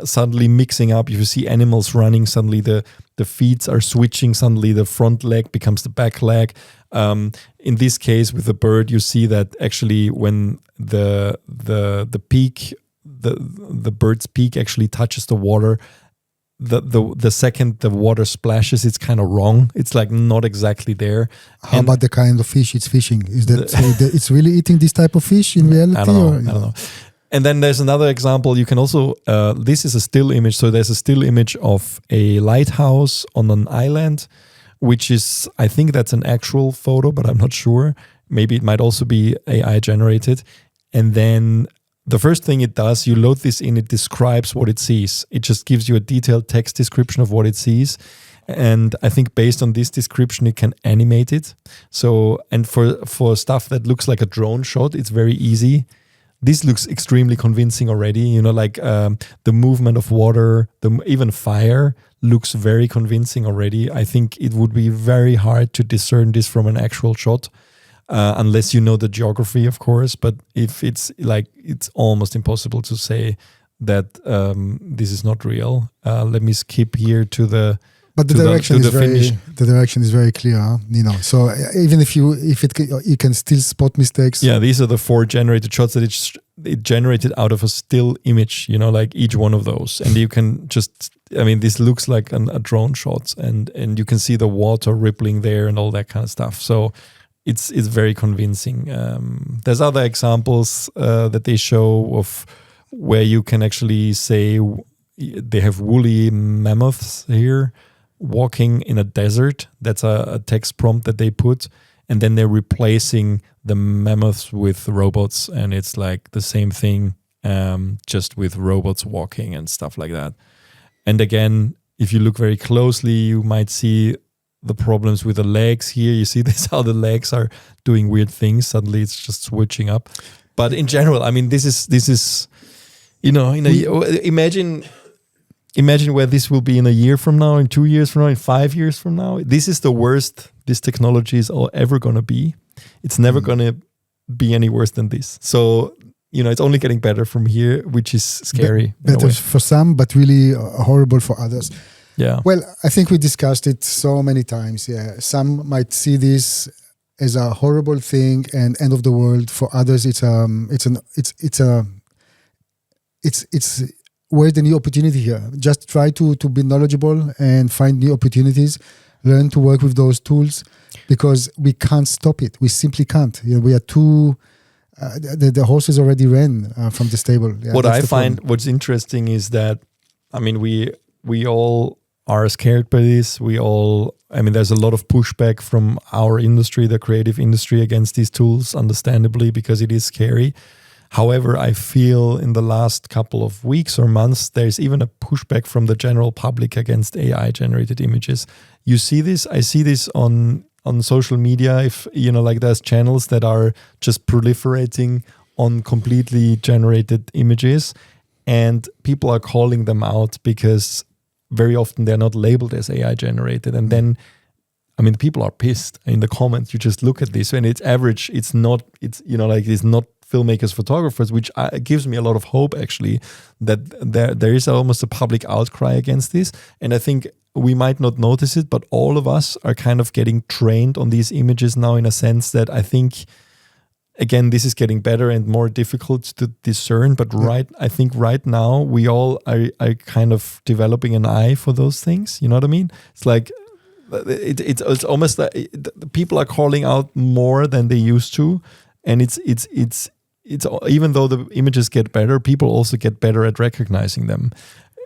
A: suddenly mixing up, if you see animals running, suddenly the feet are switching, suddenly the front leg becomes the back leg. In this case, with the bird, you see that actually when the peak, the bird's peak actually touches the water, the second the water splashes, it's kind of wrong. It's like not exactly there.
C: How about the kind of fish it's fishing? Is that it's really eating this type of fish in reality?
A: I don't know. And then there's another example. You can also, this is a still image. So there's a still image of a lighthouse on an island, which is, I think that's an actual photo, but I'm not sure. Maybe it might also be AI generated. And then the first thing it does, you load this in, it describes what it sees. It just gives you a detailed text description of what it sees. And I think based on this description, it can animate it. So, and for stuff that looks like a drone shot, it's very easy. This looks extremely convincing already. Like the movement of water, even fire looks very convincing already. I think it would be very hard to discern this from an actual shot. Unless you know the geography, of course. But if it's almost impossible to say that this is not real. Let me skip here to the.
C: But the direction is very clear, huh? So even if you can still spot mistakes.
A: Yeah, these are the 4 generated shots that it generated out of a still image. Like each one of those, and you can just. I mean, this looks like a drone shot, and you can see the water rippling there and all that kind of stuff. So. It's very convincing. There's other examples that they show of where you can actually say they have woolly mammoths here walking in a desert. That's a text prompt that they put, and then they're replacing the mammoths with robots, and it's like the same thing, just with robots walking and stuff like that. And again, if you look very closely, you might see the problems with the legs here. You see this, how the legs are doing weird things. Suddenly it's just switching up. But in general, I mean, this is imagine where this will be in a year from now, in 2 years from now, in 5 years from now. This is the worst this technology is ever going to be. It's never going to be any worse than this. So, it's only getting better from here, which is scary.
C: Better for some, but really horrible for others.
A: Yeah.
C: Well, I think we discussed it so many times. Yeah. Some might see this as a horrible thing and end of the world. For others, it's where's the new opportunity here? Just try to be knowledgeable and find new opportunities. Learn to work with those tools, because we can't stop it. We simply can't. We are too. The horses already ran from the stable. Yeah,
A: what I find what's interesting is that, I mean, we all are scared by this. There's a lot of pushback from our industry, the creative industry, against these tools, understandably, because it is scary. However, I feel in the last couple of weeks or months, there's even a pushback from the general public against AI-generated images. You see this? I see this on social media. If, there's channels that are just proliferating on completely generated images, and people are calling them out because very often they're not labeled as AI generated. And then, people are pissed in the comments. You just look at this and it's average. It's not filmmakers, photographers, which gives me a lot of hope, actually, that there is almost a public outcry against this. And I think we might not notice it, but all of us are kind of getting trained on these images now, in a sense that I think, again, this is getting better and more difficult to discern. But I think right now we all are kind of developing an eye for those things. You know what I mean? It's like it's almost like people are calling out more than they used to, and it's even though the images get better, people also get better at recognizing them.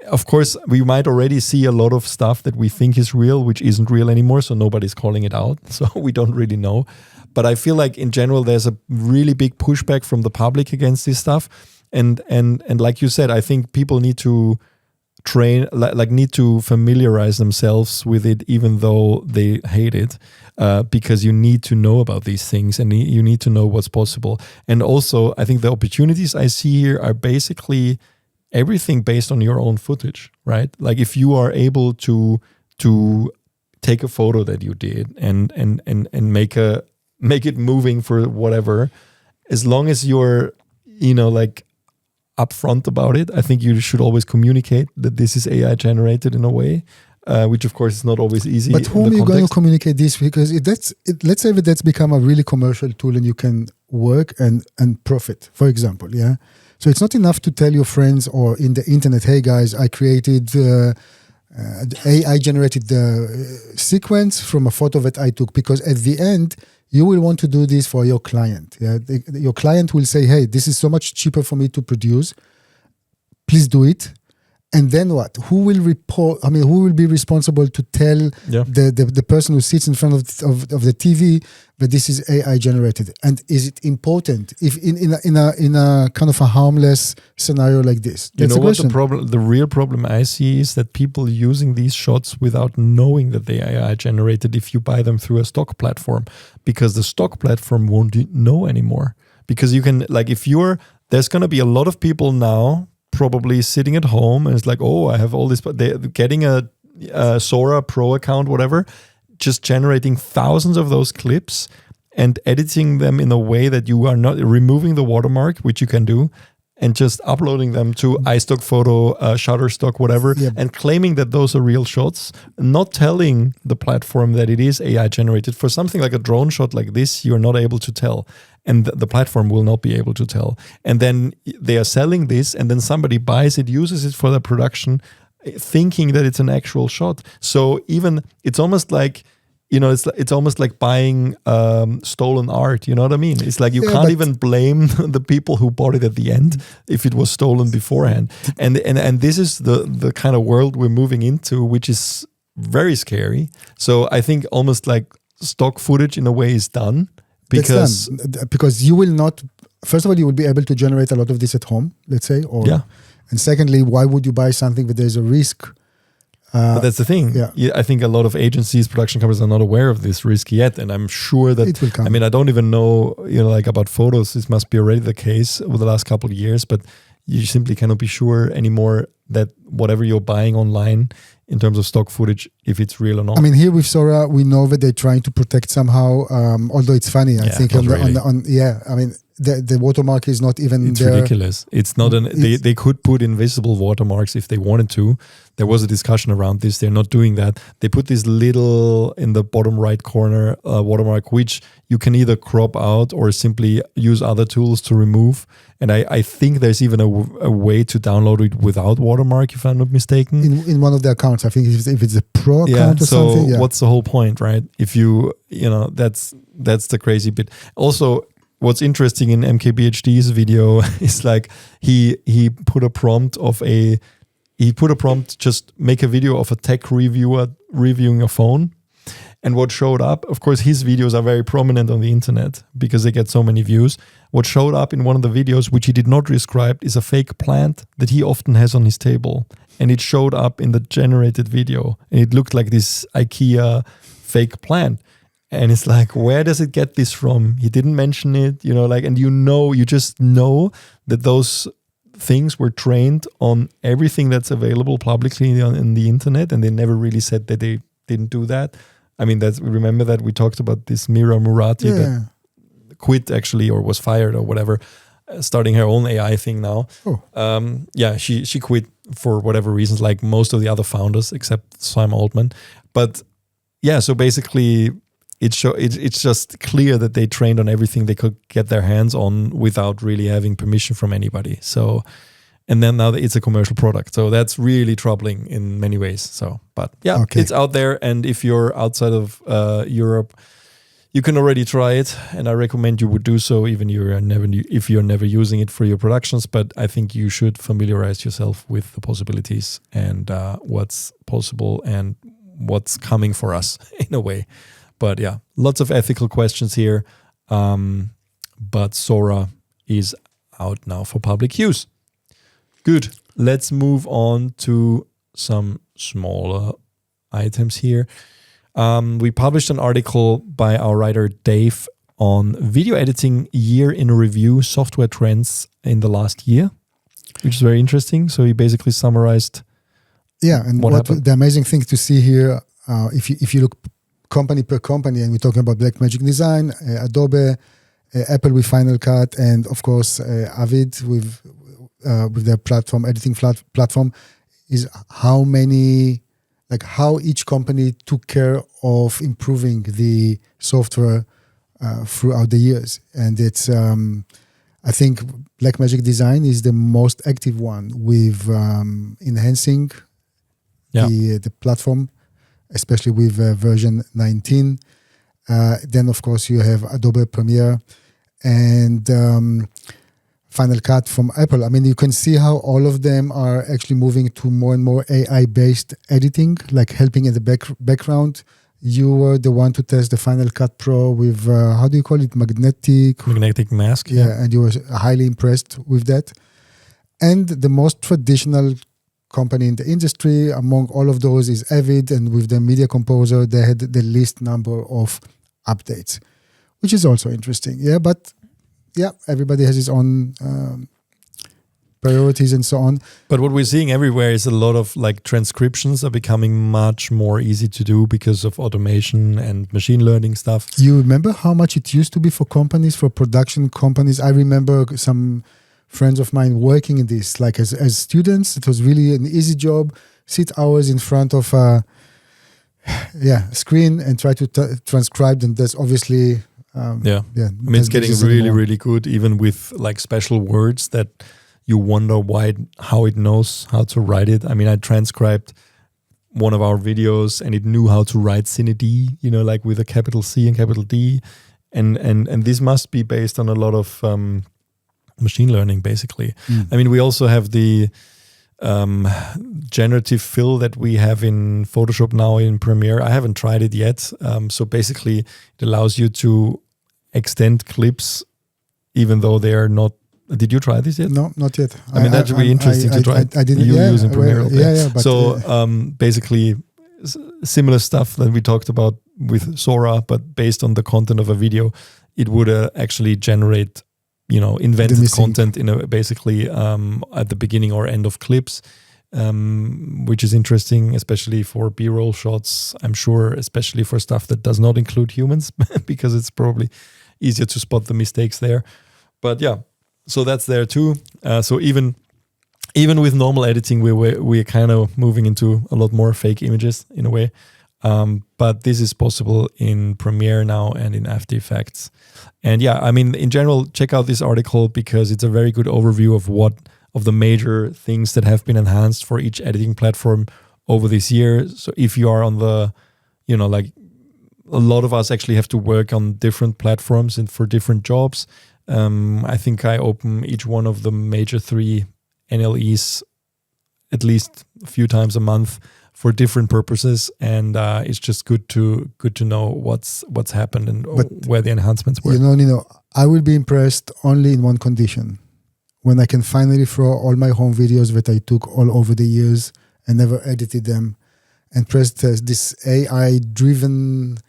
A: of course, we might already see a lot of stuff that we think is real, which isn't real anymore. So nobody's calling it out. So we don't really know. But I feel like in general, there's a really big pushback from the public against this stuff. And like you said, I think people need to need to familiarize themselves with it, even though they hate it, because you need to know about these things and you need to know what's possible. And also, I think the opportunities I see here are basically everything based on your own footage, right? Like if you are able to take a photo that you did and make it moving for whatever, as long as you're, like upfront about it, I think you should always communicate that this is AI generated in a way, which of course is not always easy.
C: But whom are you going to communicate this? Because let's say that that's become a really commercial tool and you can work and profit, for example, yeah? So it's not enough to tell your friends or in the internet, hey guys, I created, AI generated the sequence from a photo that I took, because at the end, you will want to do this for your client. Yeah? Your client will say, hey, this is so much cheaper for me to produce. Please do it. And then what? Who will report? I mean, who will be responsible to tell the person who sits in front of the TV that this is AI generated? And is it important if in a kind of a harmless scenario like this? That's
A: what the real problem I see is that people using these shots without knowing that they are AI generated if you buy them through a stock platform, because the stock platform won't know anymore. Because you can, like, there's going to be a lot of people now probably sitting at home and it's like, oh, I have all this, but they're getting a Sora Pro account, whatever, just generating thousands of those clips and editing them in a way that you are not removing the watermark, which you can do, and just uploading them to iStock Photo, Shutterstock, whatever, and claiming that those are real shots, not telling the platform that it is AI generated. For something like a drone shot like this, you're not able to tell. And the platform will not be able to tell. And then they are selling this, and then somebody buys it, uses it for their production, thinking that it's an actual shot. So even it's almost like, it's almost like buying stolen art. You know what I mean? It's like you can't even blame the people who bought it at the end if it was stolen beforehand. And this is the kind of world we're moving into, which is very scary. So I think almost like stock footage in a way is done. Because you will not, first of all, you will be able to generate a lot of this at home, let's say. And secondly, why would you buy something that there's a risk? But that's the thing. I think a lot of agencies, production companies are not aware of this risk yet. And I'm sure that,
C: it will come.
A: I mean, I don't even know, like about photos. This must be already the case over the last couple of years, but you simply cannot be sure anymore that whatever you're buying online in terms of stock footage, if it's real or not.
C: I mean, here with Sora, we know that they're trying to protect somehow, although it's funny, I think. I mean, the watermark is not even
A: it's
C: there.
A: Ridiculous. It's not they could put invisible watermarks if they wanted to. There was a discussion around this. They're not doing that. They put this little in the bottom right corner watermark, which you can either crop out or simply use other tools to remove. And I think there's even a way to download it without watermark, if I'm not mistaken.
C: In one of the accounts, I think if it's a pro account or something.
A: So what's the whole point, right? If that's the crazy bit. Also, what's interesting in MKBHD's video is like he put a prompt just make a video of a tech reviewer reviewing a phone. And what showed up, of course, his videos are very prominent on the internet because they get so many views. What showed up in one of the videos, which he did not describe, is a fake plant that he often has on his table. And it showed up in the generated video. And it looked like this IKEA fake plant. And it's like, where does it get this from? He didn't mention it, and you just know that those things were trained on everything that's available publicly in the internet. And they never really said that they didn't do that. I mean, remember that we talked about this Mira Murati that quit actually, or was fired or whatever, starting her own AI thing now. She quit for whatever reasons, like most of the other founders except Sam Altman. But so basically it's just clear that they trained on everything they could get their hands on without really having permission from anybody. So, and then now it's a commercial product. So that's really troubling in many ways. So, but it's out there. And if you're outside of Europe, you can already try it, and I recommend you would do so, even if you're never using it for your productions. But I think you should familiarize yourself with the possibilities and what's possible and what's coming for us in a way. But yeah, lots of ethical questions here. But Sora is out now for public use. Good. Let's move on to some smaller items here. We published an article by our writer Dave on video editing year in review, software trends in the last year, which is very interesting. So he basically summarized.
C: Yeah, and what the amazing thing to see here, if you look company per company, and we're talking about Blackmagic Design, Adobe, Apple with Final Cut, and of course Avid with their platform, editing platform, is how each company took care of improving the software throughout the years. And it's I think Blackmagic Design is the most active one with enhancing the platform, especially with version 19. Then, of course, you have Adobe Premiere and Final Cut from Apple. I mean, you can see how all of them are actually moving to more and more AI-based editing, like helping in the background. You were the one to test the Final Cut Pro with, how do you call it, magnetic
A: mask.
C: Yeah, and you were highly impressed with that. And the most traditional company in the industry among all of those is Avid, and with the Media Composer, they had the least number of updates, which is also interesting. Yeah, but yeah, everybody has his own priorities and so on.
A: But what we're seeing everywhere is a lot of like transcriptions are becoming much more easy to do because of automation and machine learning stuff.
C: You remember how much it used to be for companies, for production companies? I remember some friends of mine working in this, like as students. It was really an easy job. Sit hours in front of a screen and try to transcribe them. That's obviously
A: I mean, it's getting really good, even with like special words that you wonder how it knows how to write it. I mean, I transcribed one of our videos and it knew how to write CineD, like with a capital C and capital D, and this must be based on a lot of machine learning, basically. I mean, we also have the generative fill that we have in Photoshop now in Premiere. I haven't tried it yet. So basically, it allows you to extend clips even though they are not. Did you try this yet?
C: No, not yet.
A: I mean, that's really interesting to try.
C: I didn't.
A: Using Premiere.
C: But
A: so basically, similar stuff that we talked about with Sora, but based on the content of a video, it would actually generate, invented content in basically at the beginning or end of clips, which is interesting, especially for B-roll shots. I'm sure, especially for stuff that does not include humans, because it's probably easier to spot the mistakes there. But yeah. So that's there too. So even with normal editing, we're kind of moving into a lot more fake images in a way. But this is possible in Premiere now and in After Effects. And yeah, I mean, in general, check out this article because it's a very good overview of the major things that have been enhanced for each editing platform over this year. So if you are on the, like a lot of us actually have to work on different platforms and for different jobs. I think I open each one of the major 3 NLEs at least a few times a month for different purposes, and it's just good to know what's happened and where the enhancements were.
C: Nino, I will be impressed only in one condition: when I can finally throw all my home videos that I took all over the years and never edited them, and press this AI-driven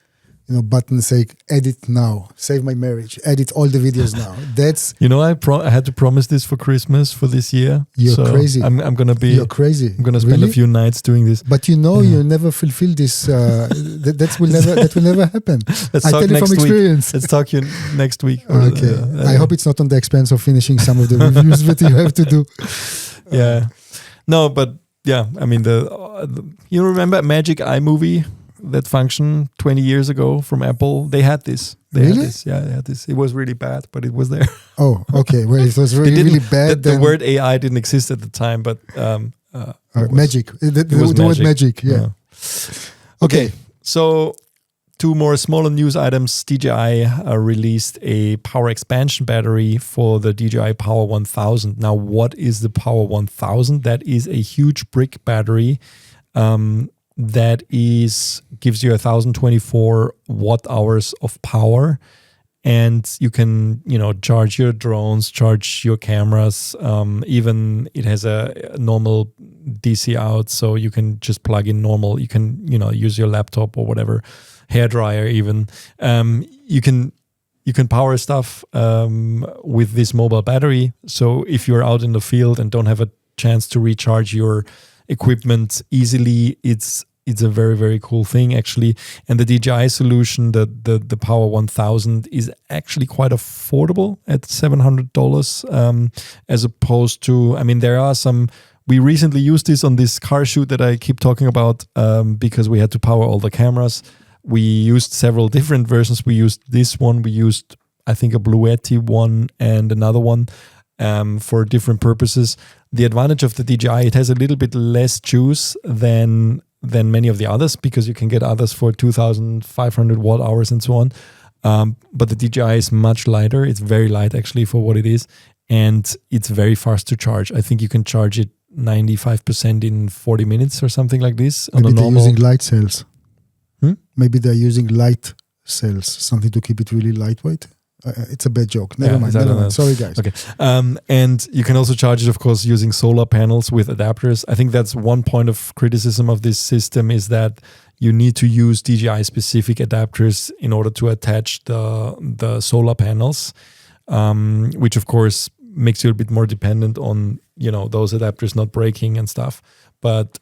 C: button say edit now, save my marriage, edit all the videos now. That's
A: I had to promise this for Christmas for this year.
C: You're crazy.
A: I'm gonna be.
C: You're crazy.
A: I'm gonna spend a few nights doing this.
C: But you never fulfill this. That will never happen.
A: I tell you from experience. Let's talk you next week.
C: Okay. I hope it's not on the expense of finishing some of the reviews that you have to do.
A: Yeah. No, but yeah. I mean, you remember Magic iMovie? That function 20 years ago from Apple, they had this. Had this. Yeah, they had this. It was really bad, but it was there.
C: Oh, okay. Well, it was really bad.
A: The word AI didn't exist at the time, but
C: magic. The word magic. Yeah.
A: Okay. So two more smaller news items. DJI released a power expansion battery for the DJI Power 1000. Now, what is the Power 1000? That is a huge brick battery that gives you 1024 watt hours of power. And you can, charge your drones, charge your cameras. Even it has a normal DC out, so you can just plug in normal. You can, use your laptop or whatever, hairdryer even. You can power stuff with this mobile battery. So if you're out in the field and don't have a chance to recharge your equipment easily, it's a very, very cool thing, actually. And the DJI solution, the Power 1000, is actually quite affordable at $700, as opposed to, there are some. We recently used this on this car shoot that I keep talking about, because we had to power all the cameras. We used several different versions. We used this one. We used, I think, a Bluetti one and another one for different purposes. The advantage of the DJI, it has a little bit less juice than many of the others, because you can get others for 2,500 watt hours and so on. But the DJI is much lighter. It's very light, actually, for what it is. And it's very fast to charge. I think you can charge it 95% in 40 minutes or something like this.
C: Maybe they're using light cells. Maybe they're using light cells, something to keep it really lightweight. It's a bad joke. Never mind. Sorry, guys.
A: Okay. And you can also charge it, of course, using solar panels with adapters. I think that's one point of criticism of this system, is that you need to use DJI-specific adapters in order to attach the solar panels, which, of course, makes you a bit more dependent on, those adapters not breaking and stuff. But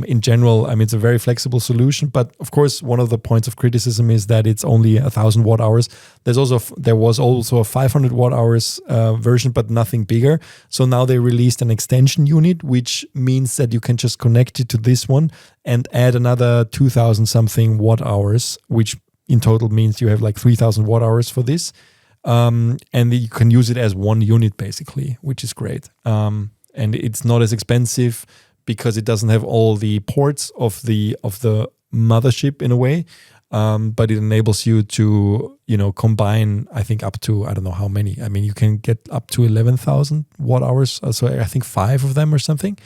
A: in general, it's a very flexible solution. But of course, one of the points of criticism is that it's only 1,000 watt hours. There was also a 500 watt hours version, but nothing bigger. So now they released an extension unit, which means that you can just connect it to this one and add another 2,000 something watt hours, which in total means you have like 3,000 watt hours for this. And you can use it as one unit, basically, which is great. And it's not as expensive, because it doesn't have all the ports of the mothership in a way, but it enables you to combine, I think, up to, I don't know how many. You can get up to 11,000 watt hours. So I think 5 of them or something.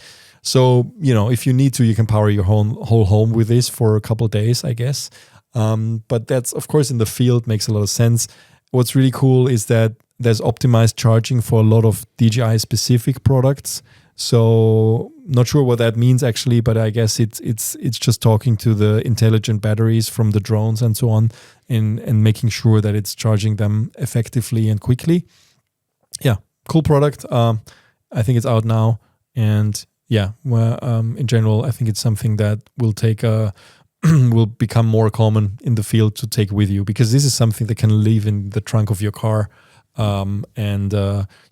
A: So if you need to, you can power your whole home with this for a couple of days, I guess. But that's, of course, in the field makes a lot of sense. What's really cool is that there's optimized charging for a lot of DJI specific products. So not sure what that means actually, but I guess it's just talking to the intelligent batteries from the drones and so on, and making sure that it's charging them effectively and quickly. Yeah, cool product. I think it's out now, and in general, I think it's something that will will become more common in the field to take with you, because this is something that can live in the trunk of your car, and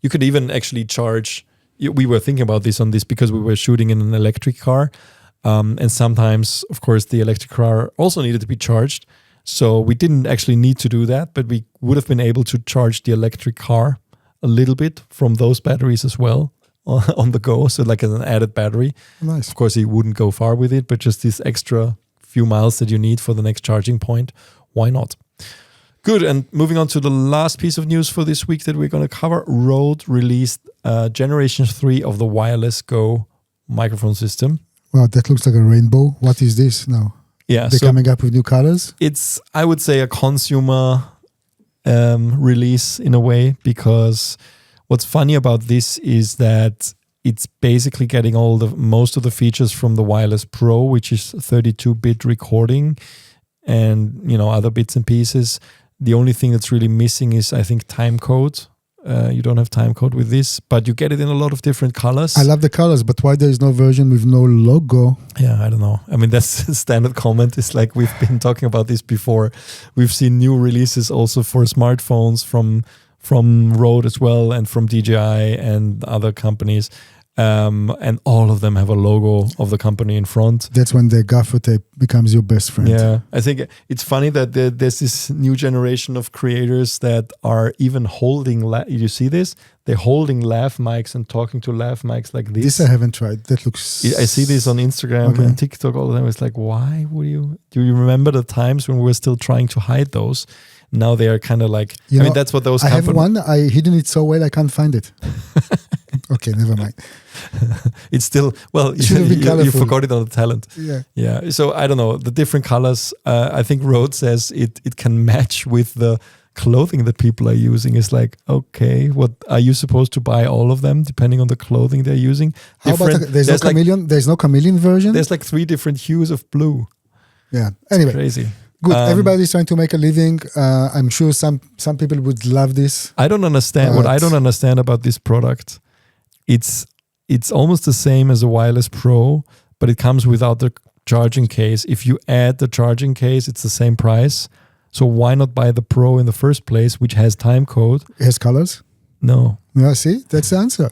A: you could even actually charge. We were thinking about this because we were shooting in an electric car. And sometimes, of course, the electric car also needed to be charged. So we didn't actually need to do that, but we would have been able to charge the electric car a little bit from those batteries as well on the go. So like an added battery.
C: Nice.
A: Of course, you wouldn't go far with it, but just this extra few miles that you need for the next charging point. Why not? Good, and moving on to the last piece of news for this week that we're going to cover. RØDE released Generation 3 of the Wireless Go microphone system.
C: Wow, that looks like a rainbow. What is this now?
A: Yeah,
C: They're coming up with new colors?
A: It's, I would say, a consumer release in a way, because what's funny about this is that it's basically getting most of the features from the Wireless Pro, which is 32-bit recording and other bits and pieces. The only thing that's really missing is, I think, time code. You don't have time code with this, but you get it in a lot of different colors.
C: I love the colors, but why there is no version with no logo?
A: Yeah, I don't know. That's a standard comment. It's like we've been talking about this before. We've seen new releases also for smartphones from RØDE as well, and from DJI and other companies. And all of them have a logo of the company in front.
C: That's when the gaffer tape becomes your best friend.
A: Yeah, I think it's funny that there's this new generation of creators that are even holding, you see this? They're holding lav mics and talking to lav mics like this.
C: This I haven't tried. That looks...
A: I see this on Instagram and TikTok all the time. It's like, why would you... Do you remember the times when we were still trying to hide those? Now they are kind of like... I mean, that's what those...
C: I have one. I hidden it so well I can't find it. Okay, never mind.
A: It's still... Well, you forgot it on the talent. Yeah. So I don't know. The different colors, I think RØDE says it can match with the clothing that people are using. Is like, okay, what are you supposed to buy all of them depending on the clothing they're using?
C: How about there's no chameleon? There's no chameleon version?
A: There's like 3 different hues of blue.
C: Yeah. Anyway.
A: It's crazy.
C: Good. Everybody's trying to make a living. I'm sure some people would love this.
A: I don't understand. What I don't understand about this product, it's almost the same as a Wireless Pro, but it comes without the charging case. If you add the charging case, it's the same price. So why not buy the Pro in the first place, which has time code?
C: It has colors?
A: No.
C: Yeah, see? That's the answer.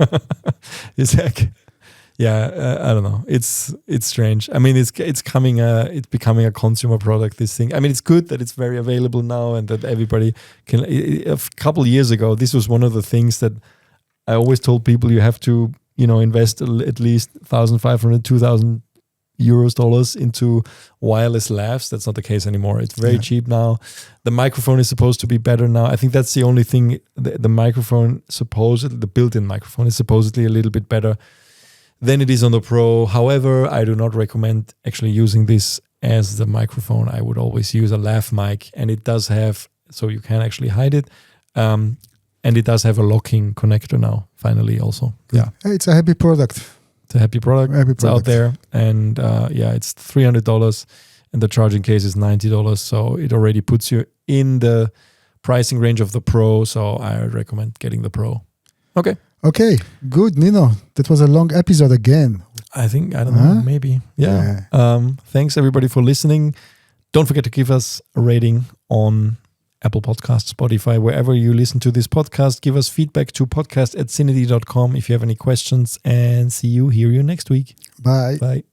A: It's like... Yeah, I don't know. It's strange. I mean, it's becoming a consumer product. This thing. I mean, it's good that it's very available now and that everybody can. A couple of years ago, this was one of the things that I always told people: you have to, invest at least $1,500, $2,000 into wireless lavs. That's not the case anymore. It's very cheap now. The microphone is supposed to be better now. I think that's the only thing. The microphone the built-in microphone is supposedly a little bit better than it is on the Pro. However, I do not recommend actually using this as the microphone. I would always use a lav mic, and it does have, so you can actually hide it, and it does have a locking connector now, finally also. Yeah.
C: Hey, it's a happy product.
A: It's a happy product. It's out there, and it's $300, and the charging case is $90, so it already puts you in the pricing range of the Pro, so I recommend getting the Pro. Okay, good, Nino. That was a long episode again. I don't know, maybe. Yeah. Thanks everybody for listening. Don't forget to give us a rating on Apple Podcasts, Spotify, wherever you listen to this podcast. Give us feedback to podcast@cined.com if you have any questions, and hear you next week.
C: Bye.
A: Bye.